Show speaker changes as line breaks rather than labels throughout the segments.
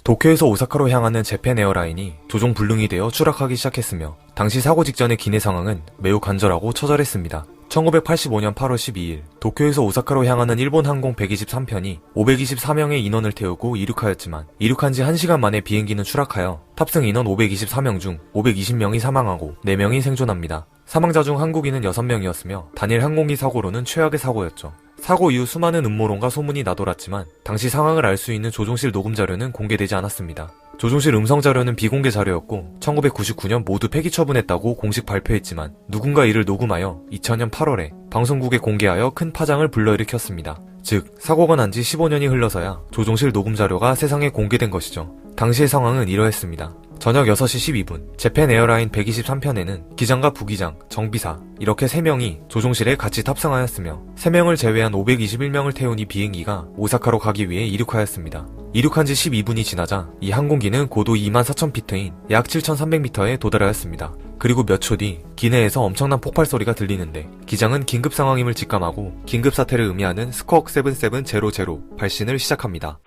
도쿄에서 오사카로 향하는 재팬 에어라인이 조종 불능이 되어 추락하기 시작했으며 당시 사고 직전의 기내 상황은 매우 간절하고 처절했습니다. 1985년 8월 12일 도쿄에서 오사카로 향하는 일본 항공 123편이 524명의 인원을 태우고 이륙하였지만 이륙한 지 1시간 만에 비행기는 추락하여 탑승 인원 524명 중 520명이 사망하고 4명이 생존합니다. 사망자 중 한국인은 6명이었으며 단일 항공기 사고로는 최악의 사고였죠. 사고 이후 수많은 음모론과 소문이 나돌았지만 당시 상황을 알 수 있는 조종실 녹음 자료는 공개되지 않았습니다. 조종실 음성 자료는 비공개 자료였고 1999년 모두 폐기 처분했다고 공식 발표했지만 누군가 이를 녹음하여 2000년 8월에 방송국에 공개하여 큰 파장을 불러일으켰습니다. 즉 사고가 난 지 15년이 흘러서야 조종실 녹음 자료가 세상에 공개된 것이죠. 당시의 상황은 이러했습니다. 저녁 6시 12분 재팬 에어라인 123편에는 기장과 부기장, 정비사 이렇게 3명이 조종실에 같이 탑승하였으며 3명을 제외한 521명을 태운 이 비행기가 오사카로 가기 위해 이륙하였습니다. 이륙한 지 12분이 지나자 이 항공기는 고도 24,000피트인 약 7,300m에 도달하였습니다. 그리고 몇 초 뒤 기내에서 엄청난 폭발 소리가 들리는데 기장은 긴급 상황임을 직감하고 긴급 사태를 의미하는 스쿼크 7700 발신을 시작합니다.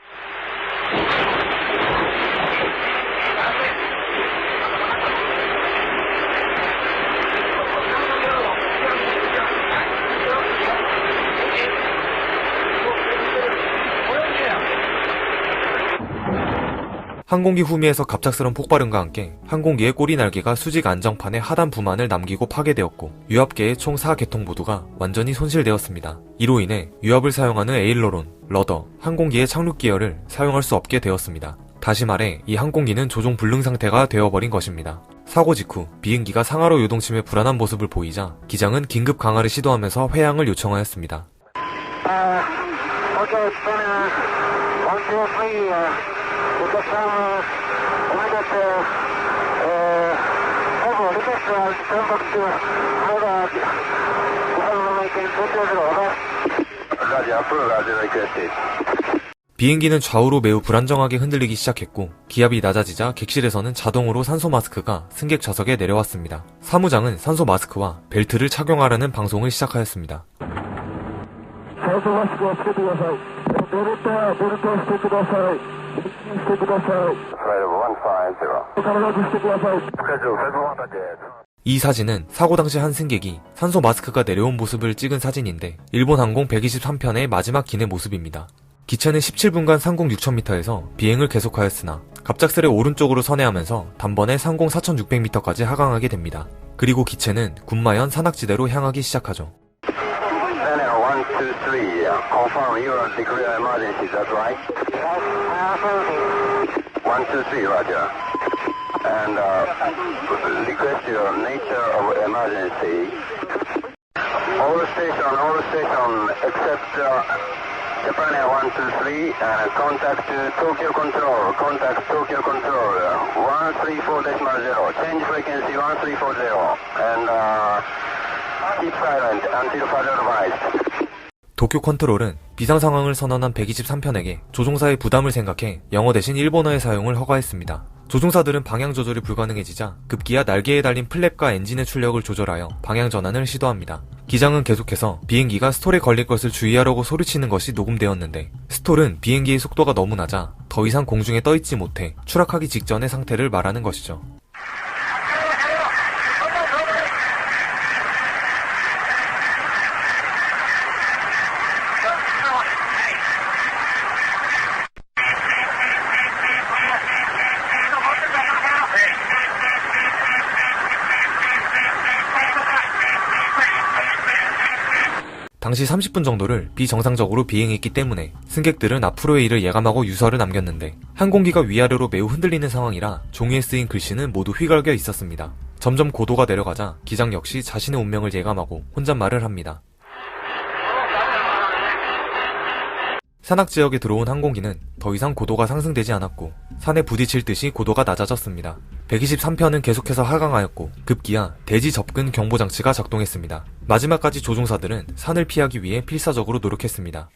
항공기 후미에서 갑작스런 폭발음과 함께 항공기의 꼬리 날개가 수직 안정판에 하단 부만을 남기고 파괴되었고 유압계의 총 4개통 모두가 완전히 손실되었습니다. 이로 인해 유압을 사용하는 에일러론, 러더, 항공기의 착륙 기어를 사용할 수 없게 되었습니다. 다시 말해 이 항공기는 조종 불능 상태가 되어버린 것입니다. 사고 직후 비행기가 상하로 요동침에 불안한 모습을 보이자 기장은 긴급 강하를 시도하면서 회항을 요청하였습니다. 비행기는 좌우로 매우 불안정하게 흔들리기 시작했고 기압이 낮아지자 객실에서는 자동으로 산소 마스크가 승객 좌석에 내려왔습니다. 사무장은 산소 마스크와 벨트를 착용하라는 방송을 시작하였습니다. 산소 마스크를 つけてください。ベルトはしてください。してください。体にしてください。이 사진은 사고 당시 한 승객이 산소 마스크가 내려온 모습을 찍은 사진인데 일본 항공 123편의 마지막 기내 모습입니다. 기체는 17분간 상공 6000m에서 비행을 계속하였으나 갑작스레 오른쪽으로 선회하면서 단번에 상공 4600m까지 하강하게 됩니다. 그리고 기체는 군마현 산악지대로 향하기 시작하죠.
And request your nature of emergency. All station except Japan Air 123 and contact Tokyo Control. 134.0. Change frequency 1340 and keep silent until further advised.
도쿄 컨트롤은 비상 상황을 선언한 123편에게 조종사의 부담을 생각해 영어 대신 일본어의 사용을 허가했습니다. 조종사들은 방향 조절이 불가능해지자 급기야 날개에 달린 플랩과 엔진의 출력을 조절하여 방향 전환을 시도합니다. 기장은 계속해서 비행기가 스톨에 걸릴 것을 주의하라고 소리치는 것이 녹음되었는데 스톨은 비행기의 속도가 너무 낮아 더 이상 공중에 떠있지 못해 추락하기 직전의 상태를 말하는 것이죠. 당시 30분 정도를 비정상적으로 비행했기 때문에 승객들은 앞으로의 일을 예감하고 유서를 남겼는데 항공기가 위아래로 매우 흔들리는 상황이라 종이에 쓰인 글씨는 모두 휘갈겨 있었습니다. 점점 고도가 내려가자 기장 역시 자신의 운명을 예감하고 혼잣말을 합니다. 산악지역에 들어온 항공기는 더 이상 고도가 상승되지 않았고 산에 부딪힐 듯이 고도가 낮아졌습니다. 123편은 계속해서 하강하였고 급기야 대지 접근 경보장치가 작동했습니다. 마지막까지 조종사들은 산을 피하기 위해 필사적으로 노력했습니다.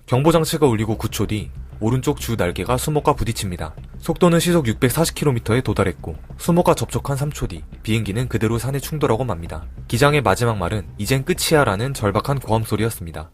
경보장치가 울리고 9초 뒤 오른쪽 주 날개가 수목과 부딪힙니다. 속도는 시속 640km에 도달했고 수목과 접촉한 3초 뒤 비행기는 그대로 산에 충돌하고 맙니다. 기장의 마지막 말은 이젠 끝이야 라는 절박한 고함 소리였습니다.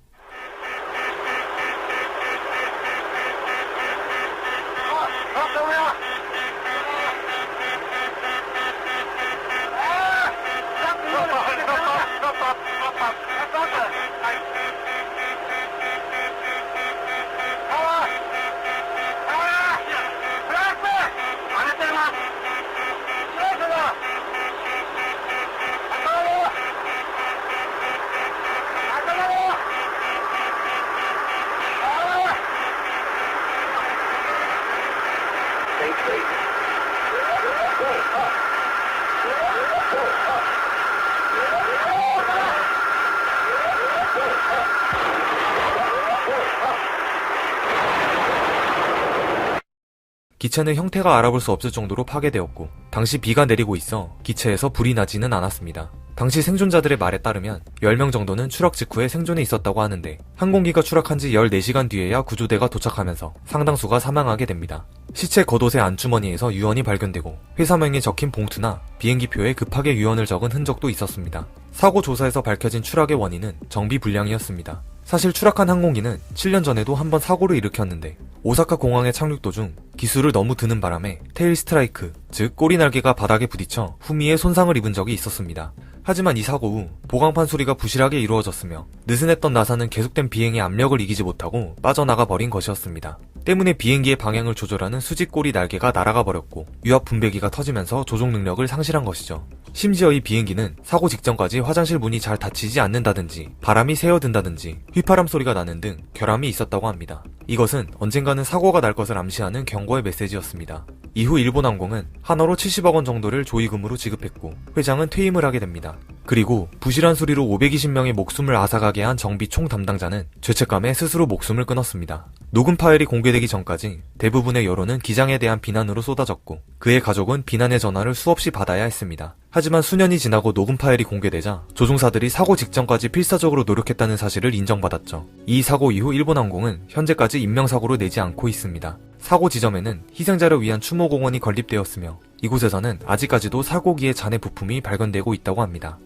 기체는 형태가 알아볼 수 없을 정도로 파괴되었고 당시 비가 내리고 있어 기체에서 불이 나지는 않았습니다. 당시 생존자들의 말에 따르면 10명 정도는 추락 직후에 생존해 있었다고 하는데 항공기가 추락한 지 14시간 뒤에야 구조대가 도착하면서 상당수가 사망하게 됩니다. 시체 겉옷의 안주머니에서 유언이 발견되고 회사명이 적힌 봉투나 비행기표에 급하게 유언을 적은 흔적도 있었습니다. 사고 조사에서 밝혀진 추락의 원인은 정비 불량이었습니다. 사실 추락한 항공기는 7년 전에도 한번 사고를 일으켰는데 오사카 공항에 착륙 도중 기술을 너무 드는 바람에 테일 스트라이크, 즉 꼬리 날개가 바닥에 부딪혀 후미에 손상을 입은 적이 있었습니다. 하지만 이 사고 후 보강판 수리가 부실하게 이루어졌으며 느슨했던 나사는 계속된 비행의 압력을 이기지 못하고 빠져나가 버린 것이었습니다. 때문에 비행기의 방향을 조절하는 수직 꼬리 날개가 날아가 버렸고 유압 분배기가 터지면서 조종 능력을 상실한 것이죠. 심지어 이 비행기는 사고 직전까지 화장실 문이 잘 닫히지 않는다든지 바람이 새어든다든지 휘파람 소리가 나는 등 결함이 있었다고 합니다. 이것은 언젠가는 사고가 날 것을 암시하는 경고의 메시지였습니다. 이후 일본항공은 한화로 70억 원 정도를 조의금으로 지급했고 회장은 퇴임을 하게 됩니다. 그리고 부실한 수리로 520명의 목숨을 앗아가게 한 정비 총 담당자는 죄책감에 스스로 목숨을 끊었습니다. 녹음 파일이 공개되기 전까지 대부분의 여론은 기장에 대한 비난으로 쏟아졌고 그의 가족은 비난의 전화를 수없이 받아야 했습니다. 하지만 수년이 지나고 녹음 파일이 공개되자 조종사들이 사고 직전까지 필사적으로 노력했다는 사실을 인정받았죠. 이 사고 이후 일본항공은 현재까지 인명사고로 내지 않고 있습니다. 사고 지점에는 희생자를 위한 추모공원이 건립되었으며 이곳에서는 아직까지도 사고기의 잔해 부품이 발견되고 있다고 합니다.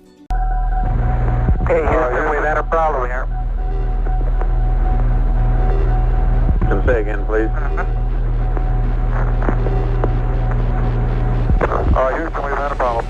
Okay, Houston, we've had a problem here. Can say again, please. Houston, we've had a problem.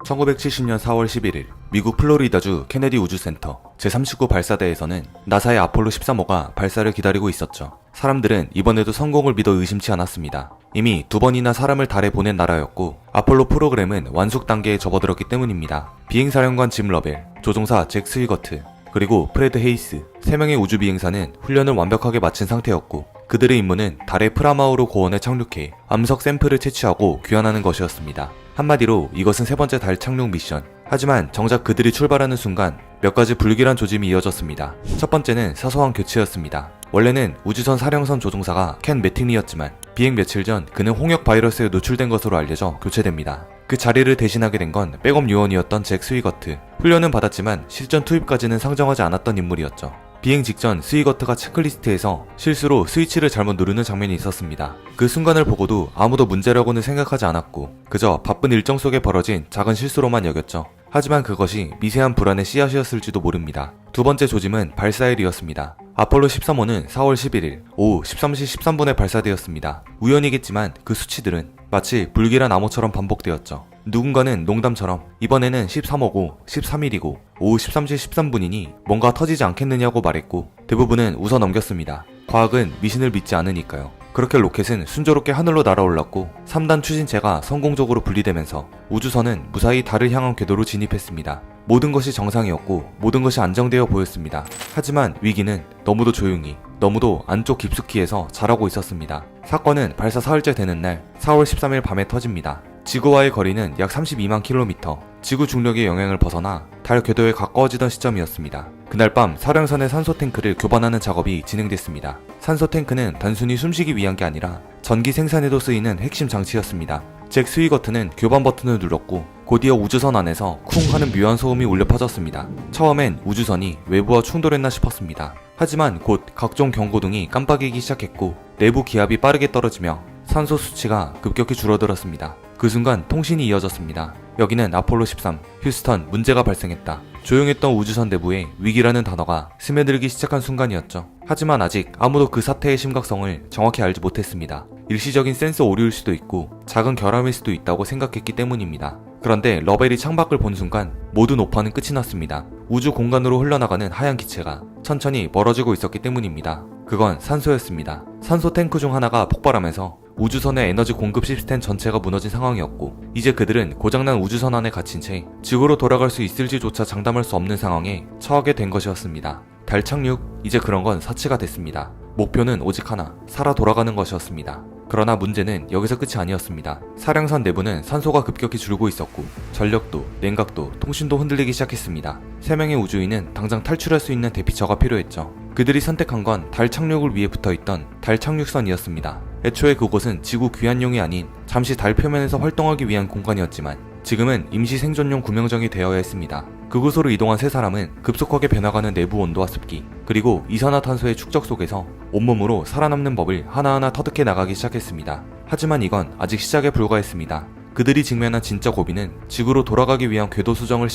1970년 4월 11일 미국 플로리다주 케네디 우주센터 제39 발사대에서는 나사의 아폴로 13호가 발사를 기다리고 있었죠. 사람들은 이번에도 성공을 믿어 의심치 않았습니다. 이미 2번이나 사람을 달에 보낸 나라였고 아폴로 프로그램은 완숙 단계에 접어들었기 때문입니다. 비행사령관 짐 러벨, 조종사 잭 스위거트, 그리고 프레드 헤이스 3명의 우주비행사는 훈련을 완벽하게 마친 상태였고 그들의 임무는 달의 프라마우로 고원에 착륙해 암석 샘플을 채취하고 귀환하는 것이었습니다. 한마디로 이것은 세 번째 달 착륙 미션. 하지만 정작 그들이 출발하는 순간 몇 가지 불길한 조짐이 이어졌습니다. 첫 번째는 사소한 교체였습니다. 원래는 우주선 사령선 조종사가 켄 매팅리였지만 비행 며칠 전 그는 홍역 바이러스에 노출된 것으로 알려져 교체됩니다. 그 자리를 대신하게 된 건 백업 요원이었던 잭 스위거트. 훈련은 받았지만 실전 투입까지는 상정하지 않았던 인물이었죠. 비행 직전 스위거트가 체크리스트에서 실수로 스위치를 잘못 누르는 장면이 있었습니다. 그 순간을 보고도 아무도 문제라고는 생각하지 않았고 그저 바쁜 일정 속에 벌어진 작은 실수로만 여겼죠. 하지만 그것이 미세한 불안의 씨앗이었을지도 모릅니다. 두 번째 조짐은 발사일이었습니다. 아폴로 13호는 4월 11일 오후 13시 13분에 발사되었습니다. 우연이겠지만 그 수치들은 마치 불길한 암호처럼 반복되었죠. 누군가는 농담처럼 이번에는 13호고 13일이고 오후 13시 13분이니 뭔가 터지지 않겠느냐고 말했고 대부분은 웃어 넘겼습니다. 과학은 미신을 믿지 않으니까요. 그렇게 로켓은 순조롭게 하늘로 날아올랐고 3단 추진체가 성공적으로 분리되면서 우주선은 무사히 달을 향한 궤도로 진입했습니다. 모든 것이 정상이었고 모든 것이 안정되어 보였습니다. 하지만 위기는 너무도 조용히 너무도 안쪽 깊숙이에서 자라고 있었습니다. 사건은 발사 사흘째 되는 날 4월 13일 밤에 터집니다. 지구와의 거리는 약 32만 킬로미터, 지구 중력의 영향을 벗어나 달 궤도에 가까워지던 시점이었습니다. 그날 밤 사령선의 산소 탱크를 교반하는 작업이 진행됐습니다. 산소 탱크는 단순히 숨쉬기 위한 게 아니라 전기 생산에도 쓰이는 핵심 장치였습니다. 잭 스위거트는 교반 버튼을 눌렀고 곧이어 우주선 안에서 쿵 하는 묘한 소음이 울려 퍼졌습니다. 처음엔 우주선이 외부와 충돌했나 싶었습니다. 하지만 곧 각종 경고등이 깜빡이기 시작했고 내부 기압이 빠르게 떨어지며 산소 수치가 급격히 줄어들었습니다. 그 순간 통신이 이어졌습니다. 여기는 아폴로 13, 휴스턴, 문제가 발생했다. 조용했던 우주선 내부에 위기라는 단어가 스며들기 시작한 순간이었죠. 하지만 아직 아무도 그 사태의 심각성을 정확히 알지 못했습니다. 일시적인 센서 오류일 수도 있고 작은 결함일 수도 있다고 생각했기 때문입니다. 그런데 러벨이 창밖을 본 순간 모든 오판은 끝이 났습니다. 우주 공간으로 흘러나가는 하얀 기체가 천천히 멀어지고 있었기 때문입니다. 그건 산소였습니다. 산소 탱크 중 하나가 폭발하면서 우주선의 에너지 공급 시스템 전체가 무너진 상황이었고 이제 그들은 고장난 우주선 안에 갇힌 채 지구로 돌아갈 수 있을지조차 장담할 수 없는 상황에 처하게 된 것이었습니다. 달 착륙, 이제 그런 건 사치가 됐습니다. 목표는 오직 하나, 살아 돌아가는 것이었습니다. 그러나 문제는 여기서 끝이 아니었습니다. 사령선 내부는 산소가 급격히 줄고 있었고 전력도, 냉각도, 통신도 흔들리기 시작했습니다. 3명의 우주인은 당장 탈출할 수 있는 대피처가 필요했죠. 그들이 선택한 건 달 착륙을 위해 붙어있던 달 착륙선이었습니다. 애초에 그곳은 지구 귀환용이 아닌 잠시 달 표면에서 활동하기 위한 공간이었지만 지금은 임시 생존용 구명정이 되어야 했습니다. 그곳으로 이동한 3사람은 급속하게 변화가는 내부 온도와 습기, 그리고 이산화탄소의 축적 속에서 온몸으로 살아남는 법을 하나하나 터득해 나가기 시작했습니다. 하지만 이건 아직 시작에 불과했습니다. 그들이 직면한 진짜 고비는 지구로 돌아가기 위한 궤도 수정을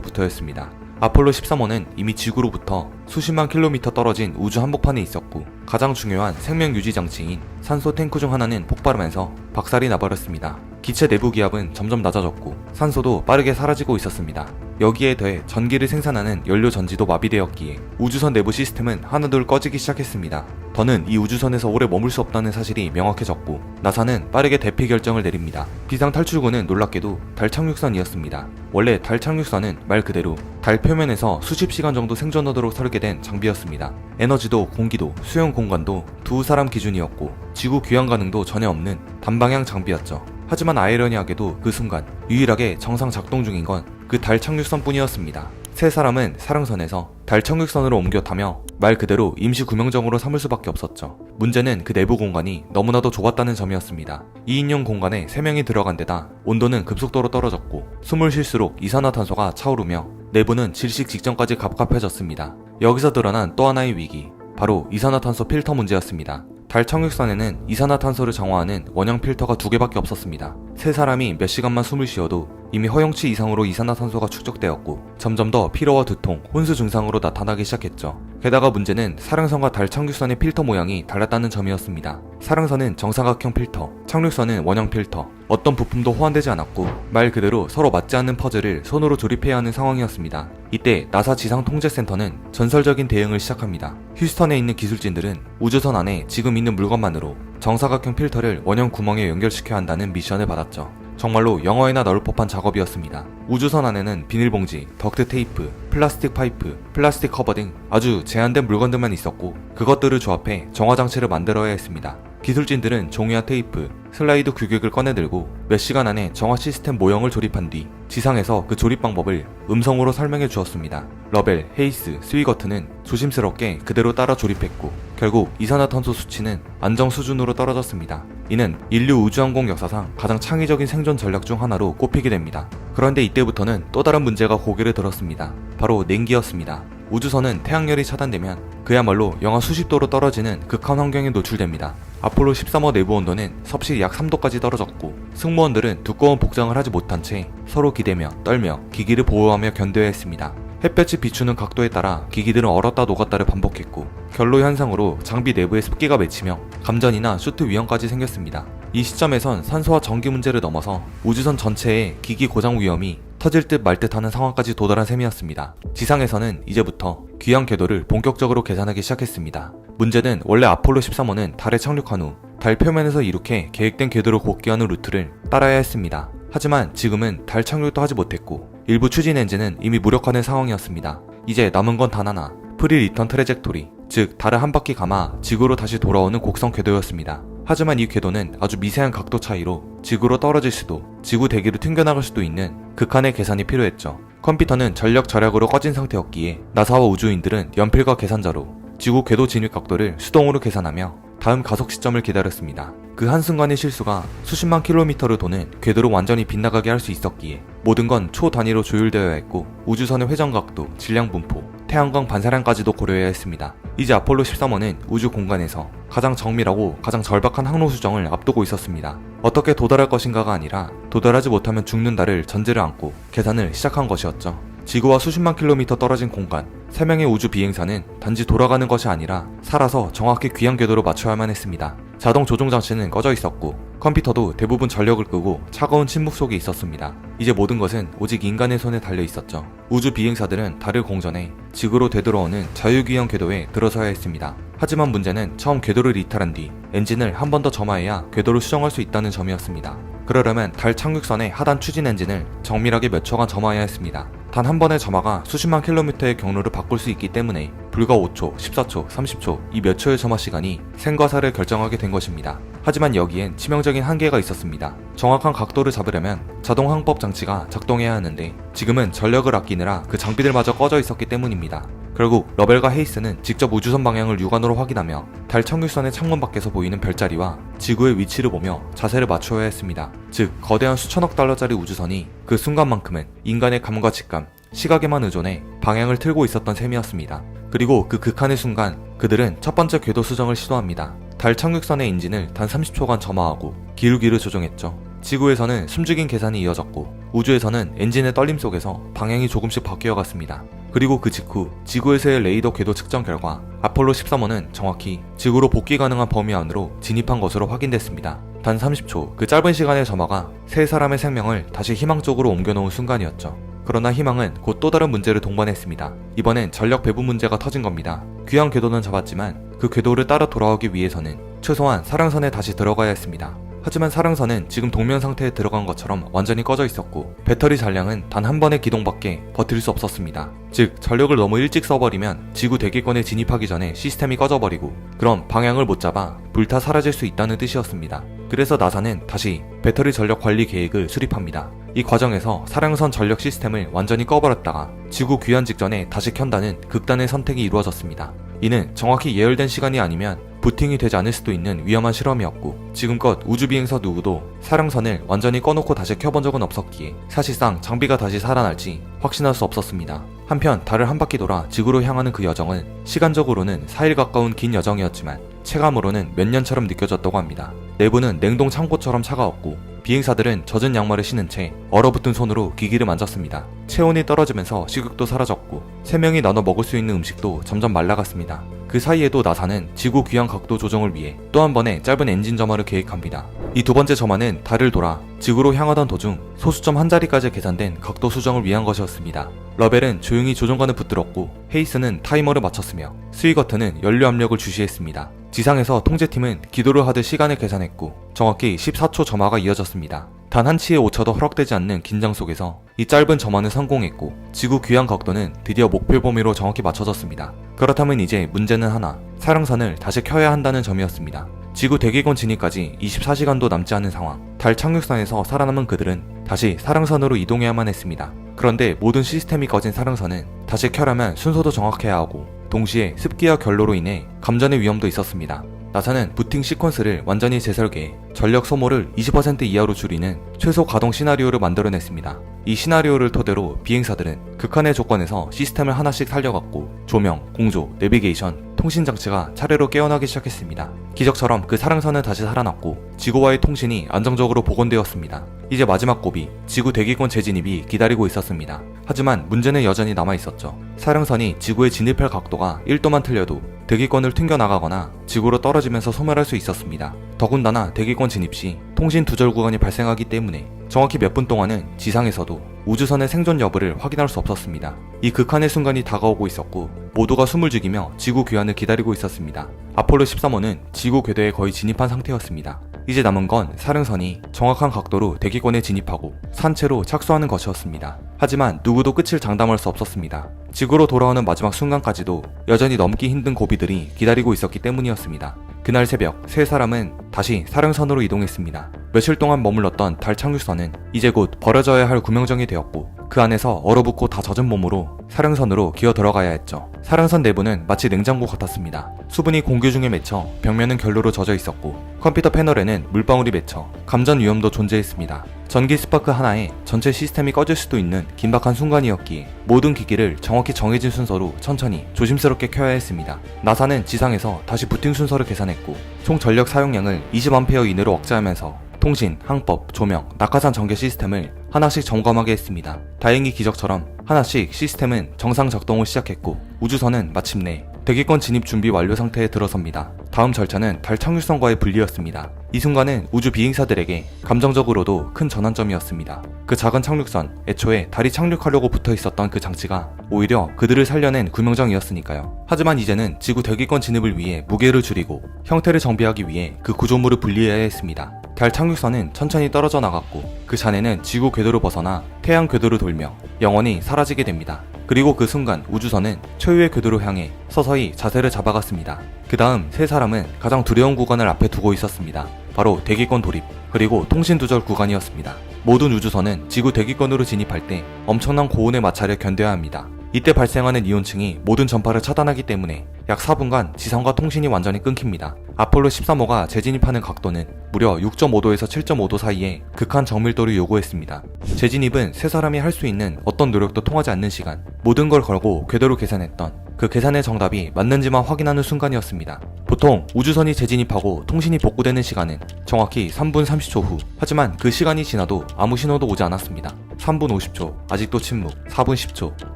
시작하면서부터였습니다. 아폴로 13호는 이미 지구로부터 수십만 킬로미터 떨어진 우주 한복판에 있었고 가장 중요한 생명 유지 장치인 산소 탱크 중 하나는 폭발하면서 박살이 나버렸습니다. 기체 내부 기압은 점점 낮아졌고 산소도 빠르게 사라지고 있었습니다. 여기에 더해 전기를 생산하는 연료 전지도 마비되었기에 우주선 내부 시스템은 하나둘 꺼지기 시작했습니다. 더는 이 우주선에서 오래 머물 수 없다는 사실이 명확해졌고 나사는 빠르게 대피 결정을 내립니다. 비상 탈출구는 놀랍게도 달 착륙선이었습니다. 원래 달 착륙선은 말 그대로 달 표면에서 수십 시간 정도 생존하도록 설계된 장비였습니다. 에너지도 공기도 수용 공간도 2사람 기준이었고 지구 귀환 가능도 전혀 없는 단방향 장비였죠. 하지만 아이러니하게도 그 순간 유일하게 정상 작동 중인 건 그 달 착륙선 뿐이었습니다. 3사람은 사령선에서 달 착륙선으로 옮겨 타며 말 그대로 임시 구명정으로 삼을 수밖에 없었죠. 문제는 그 내부 공간이 너무나도 좁았다는 점이었습니다. 2인용 공간에 3명이 들어간 데다 온도는 급속도로 떨어졌고 숨을 쉴수록 이산화탄소가 차오르며 내부는 질식 직전까지 갑갑해졌습니다. 여기서 드러난 또 하나의 위기, 바로 이산화탄소 필터 문제였습니다. 달 착륙선에는 이산화탄소를 정화하는 원형 필터가 2개밖에 없었습니다. 3사람이 몇 시간만 숨을 쉬어도 이미 허용치 이상으로 이산화탄소가 축적되었고 점점 더 피로와 두통, 혼수 증상으로 나타나기 시작했죠. 게다가 문제는 사령선과 달 착륙선의 필터 모양이 달랐다는 점이었습니다. 사령선은 정사각형 필터, 착륙선은 원형 필터, 어떤 부품도 호환되지 않았고 말 그대로 서로 맞지 않는 퍼즐을 손으로 조립해야 하는 상황이었습니다. 이때 나사 지상통제센터는 전설적인 대응을 시작합니다. 휴스턴에 있는 기술진들은 우주선 안에 지금 있는 물건만으로 정사각형 필터를 원형 구멍에 연결시켜야 한다는 미션을 받았죠. 정말로 영화에나 나올 법한 작업이었습니다. 우주선 안에는 비닐봉지, 덕트 테이프, 플라스틱 파이프, 플라스틱 커버 등 아주 제한된 물건들만 있었고 그것들을 조합해 정화장치를 만들어야 했습니다. 기술진들은 종이와 테이프, 슬라이드 규격을 꺼내들고 몇 시간 안에 정화 시스템 모형을 조립한 뒤 지상에서 그 조립 방법을 음성으로 설명해 주었습니다. 러벨, 헤이스, 스위거트는 조심스럽게 그대로 따라 조립했고 결국 이산화탄소 수치는 안정 수준으로 떨어졌습니다. 이는 인류 우주항공 역사상 가장 창의적인 생존 전략 중 하나로 꼽히게 됩니다. 그런데 이때부터는 또 다른 문제가 고개를 들었습니다. 바로 냉기였습니다. 우주선은 태양열이 차단되면 그야말로 영하 수십 도로 떨어지는 극한 환경에 노출됩니다. 아폴로 13호 내부 온도는 섭씨 약 3도까지 떨어졌고 승무원들은 두꺼운 복장을 하지 못한 채 서로 기대며 떨며 기기를 보호하며 견뎌야 했습니다. 햇볕이 비추는 각도에 따라 기기들은 얼었다 녹았다를 반복했고 결로 현상으로 장비 내부에 습기가 맺히며 감전이나 슈트 위험까지 생겼습니다. 이 시점에선 산소와 전기 문제를 넘어서 우주선 전체의 기기 고장 위험이 터질 듯 말 듯 하는 상황까지 도달한 셈이었습니다. 지상에서는 이제부터 귀환 궤도를 본격적으로 계산하기 시작했습니다. 문제는 원래 아폴로 13호는 달에 착륙한 후 달 표면에서 이렇게 계획된 궤도로 복귀하는 루트를 따라야 했습니다. 하지만 지금은 달 착륙도 하지 못했고 일부 추진 엔진은 이미 무력화된 상황이었습니다. 이제 남은 건 단 하나, 프리 리턴 트래젝토리, 즉 달을 한 바퀴 감아 지구로 다시 돌아오는 곡선 궤도였습니다. 하지만 이 궤도는 아주 미세한 각도 차이로 지구로 떨어질 수도, 지구 대기로 튕겨나갈 수도 있는 극한의 계산이 필요했죠. 컴퓨터는 전력 절약으로 꺼진 상태였기에 나사와 우주인들은 연필과 계산자로 지구 궤도 진입 각도를 수동으로 계산하며 다음 가속 시점을 기다렸습니다. 그 한순간의 실수가 수십만 킬로미터를 도는 궤도를 완전히 빗나가게 할 수 있었기에 모든 건 초 단위로 조율되어야 했고 우주선의 회전각도, 질량 분포, 태양광 반사량까지도 고려해야 했습니다. 이제 아폴로 13호는 우주 공간에서 가장 정밀하고 가장 절박한 항로 수정을 앞두고 있었습니다. 어떻게 도달할 것인가가 아니라 도달하지 못하면 죽는다를 전제를 안고 계산을 시작한 것이었죠. 지구와 수십만 킬로미터 떨어진 공간, 3명의 우주 비행사는 단지 돌아가는 것이 아니라 살아서 정확히 귀향 궤도로 맞춰야만 했습니다. 자동 조종 장치는 꺼져 있었고 컴퓨터도 대부분 전력을 끄고 차가운 침묵 속에 있었습니다. 이제 모든 것은 오직 인간의 손에 달려 있었죠. 우주 비행사들은 달을 공전해 지구로 되돌아오는 자유귀향 궤도에 들어서야 했습니다. 하지만 문제는 처음 궤도를 이탈한 뒤 엔진을 한 번 더 점화해야 궤도를 수정할 수 있다는 점이었습니다. 그러려면 달 착륙선의 하단 추진 엔진을 정밀하게 몇 초간 점화해야 했습니다. 단 한 번의 점화가 수십만 킬로미터의 경로를 바꿀 수 있기 때문에 불과 5초, 14초, 30초 이 몇 초의 점화 시간이 생과 사를 결정하게 된 것입니다. 하지만 여기엔 치명적인 한계가 있었습니다. 정확한 각도를 잡으려면 자동 항법 장치가 작동해야 하는데 지금은 전력을 아끼느라 그 장비들마저 꺼져 있었기 때문입니다. 결국 러벨과 헤이스는 직접 우주선 방향을 육안으로 확인하며 달 착륙선의 창문 밖에서 보이는 별자리와 지구의 위치를 보며 자세를 맞추어야 했습니다. 즉 거대한 수천억 달러짜리 우주선이 그 순간만큼은 인간의 감과 직감, 시각에만 의존해 방향을 틀고 있었던 셈이었습니다. 그리고 그 극한의 순간 그들은 첫 번째 궤도 수정을 시도합니다. 달 착륙선의 엔진을 단 30초간 점화하고 기울기를 조정했죠. 지구에서는 숨죽인 계산이 이어졌고 우주에서는 엔진의 떨림 속에서 방향이 조금씩 바뀌어갔습니다. 그리고 그 직후 지구에서의 레이더 궤도 측정 결과 아폴로 13호는 정확히 지구로 복귀 가능한 범위 안으로 진입한 것으로 확인됐습니다. 단 30초 그 짧은 시간의 점화가 세 사람의 생명을 다시 희망 쪽으로 옮겨놓은 순간이었죠. 그러나 희망은 곧 또 다른 문제를 동반했습니다. 이번엔 전력 배분 문제가 터진 겁니다. 귀향 궤도는 잡았지만 그 궤도를 따라 돌아오기 위해서는 최소한 사령선에 다시 들어가야 했습니다. 하지만 사령선은 지금 동면 상태에 들어간 것처럼 완전히 꺼져 있었고 배터리 잔량은 단 한 번의 기동밖에 버틸 수 없었습니다. 즉 전력을 너무 일찍 써버리면 지구 대기권에 진입하기 전에 시스템이 꺼져버리고 그럼 방향을 못 잡아 불타 사라질 수 있다는 뜻이었습니다. 그래서 나사는 다시 배터리 전력 관리 계획을 수립합니다. 이 과정에서 사령선 전력 시스템을 완전히 꺼버렸다가 지구 귀환 직전에 다시 켠다는 극단의 선택이 이루어졌습니다. 이는 정확히 예열된 시간이 아니면 부팅이 되지 않을 수도 있는 위험한 실험이었고 지금껏 우주비행사 누구도 사령선을 완전히 꺼놓고 다시 켜본 적은 없었기에 사실상 장비가 다시 살아날지 확신할 수 없었습니다. 한편 달을 한 바퀴 돌아 지구로 향하는 그 여정은 시간적으로는 4일 가까운 긴 여정이었지만 체감으로는 몇 년처럼 느껴졌다고 합니다. 내부는 냉동 창고처럼 차가웠고 비행사들은 젖은 양말을 신은 채 얼어붙은 손으로 기기를 만졌습니다. 체온이 떨어지면서 식욕도 사라졌고 3명이 나눠 먹을 수 있는 음식도 점점 말라갔습니다. 그 사이에도 나사는 지구 귀향 각도 조정을 위해 또 한 번의 짧은 엔진 점화를 계획합니다. 이 두 번째 점화는 달을 돌아 지구로 향하던 도중 소수점 한 자리까지 계산된 각도 수정을 위한 것이었습니다. 러벨은 조용히 조종관을 붙들었고 헤이스는 타이머를 맞췄으며 스위거트는 연료 압력을 주시했습니다. 지상에서 통제팀은 기도를 하듯 시간을 계산했고 정확히 14초 점화가 이어졌습니다. 단 한 치의 오차도 허락되지 않는 긴장 속에서 이 짧은 점화는 성공했고 지구 귀향 각도는 드디어 목표 범위로 정확히 맞춰졌습니다. 그렇다면 이제 문제는 하나, 사령선을 다시 켜야 한다는 점이었습니다. 지구 대기권 진입까지 24시간도 남지 않은 상황, 달 착륙선에서 살아남은 그들은 다시 사령선으로 이동해야만 했습니다. 그런데 모든 시스템이 꺼진 사령선은 다시 켜려면 순서도 정확해야 하고 동시에 습기와 결로로 인해 감전의 위험도 있었습니다. 나사는 부팅 시퀀스를 완전히 재설계해 전력 소모를 20% 이하로 줄이는 최소 가동 시나리오를 만들어냈습니다. 이 시나리오를 토대로 비행사들은 극한의 조건에서 시스템을 하나씩 살려갔고 조명, 공조, 내비게이션, 통신 장치가 차례로 깨어나기 시작했습니다. 기적처럼 그 사령선은 다시 살아났고 지구와의 통신이 안정적으로 복원되었습니다. 이제 마지막 고비, 지구 대기권 재진입이 기다리고 있었습니다. 하지만 문제는 여전히 남아있었죠. 사령선이 지구에 진입할 각도가 1도만 틀려도 대기권을 튕겨나가거나 지구로 떨어지면서 소멸할 수 있었습니다. 더군다나 대기권 진입 시 통신 두절 구간이 발생하기 때문에 정확히 몇 분 동안은 지상에서도 우주선의 생존 여부를 확인할 수 없었습니다. 이 극한의 순간이 다가오고 있었고 모두가 숨을 죽이며 지구 귀환을 기다리고 있었습니다. 아폴로 13호는 지구 궤도에 거의 진입한 상태였습니다. 이제 남은 건 사령선이 정확한 각도로 대기권에 진입하고 산채로 착수하는 것이었습니다. 하지만 누구도 끝을 장담할 수 없었습니다. 지구로 돌아오는 마지막 순간까지도 여전히 넘기 힘든 고비들이 기다리고 있었기 때문이었습니다. 그날 새벽 세 사람은 다시 사령선으로 이동했습니다. 며칠 동안 머물렀던 달 착륙선은 이제 곧 버려져야 할 구명정이 되었고 그 안에서 얼어붙고 다 젖은 몸으로 사령선으로 기어 들어가야 했죠. 사령선 내부는 마치 냉장고 같았습니다. 수분이 공기 중에 맺혀 벽면은 결로로 젖어 있었고 컴퓨터 패널에는 물방울이 맺혀 감전 위험도 존재했습니다. 전기 스파크 하나에 전체 시스템이 꺼질 수도 있는 긴박한 순간이었기에 모든 기기를 정확히 정해진 순서로 천천히 조심스럽게 켜야 했습니다. 나사는 지상에서 다시 부팅 순서를 계산했고 총 전력 사용량을 20A 이내로 억제하면서 통신, 항법, 조명, 낙하산 전개 시스템을 하나씩 점검하게 했습니다. 다행히 기적처럼 하나씩 시스템은 정상 작동을 시작했고 우주선은 마침내 대기권 진입 준비 완료 상태에 들어섭니다. 다음 절차는 달 착륙선과의 분리였습니다. 이 순간은 우주 비행사들에게 감정적으로도 큰 전환점이었습니다. 그 작은 착륙선, 애초에 달이 착륙하려고 붙어 있었던 그 장치가 오히려 그들을 살려낸 구명정이었으니까요. 하지만 이제는 지구 대기권 진입을 위해 무게를 줄이고 형태를 정비하기 위해 그 구조물을 분리해야 했습니다. 달 착륙선은 천천히 떨어져 나갔고 그 잔해는 지구 궤도를 벗어나 태양 궤도를 돌며 영원히 사라지게 됩니다. 그리고 그 순간 우주선은 초유의 궤도로 향해 서서히 자세를 잡아갔습니다. 그 다음 세 사람은 가장 두려운 구간을 앞에 두고 있었습니다. 바로 대기권 돌입, 그리고 통신 두절 구간이었습니다. 모든 우주선은 지구 대기권으로 진입할 때 엄청난 고온의 마찰을 견뎌야 합니다. 이때 발생하는 이온층이 모든 전파를 차단하기 때문에 약 4분간 지상과 통신이 완전히 끊깁니다. 아폴로 13호가 재진입하는 각도는 무려 6.5도에서 7.5도 사이에 극한 정밀도를 요구했습니다. 재진입은 세 사람이 할 수 있는 어떤 노력도 통하지 않는 시간, 모든 걸 걸고 궤도로 계산했던 그 계산의 정답이 맞는지만 확인하는 순간이었습니다. 보통 우주선이 재진입하고 통신이 복구되는 시간은 정확히 3분 30초 후, 하지만 그 시간이 지나도 아무 신호도 오지 않았습니다. 3분 50초, 아직도 침묵. 4분 10초,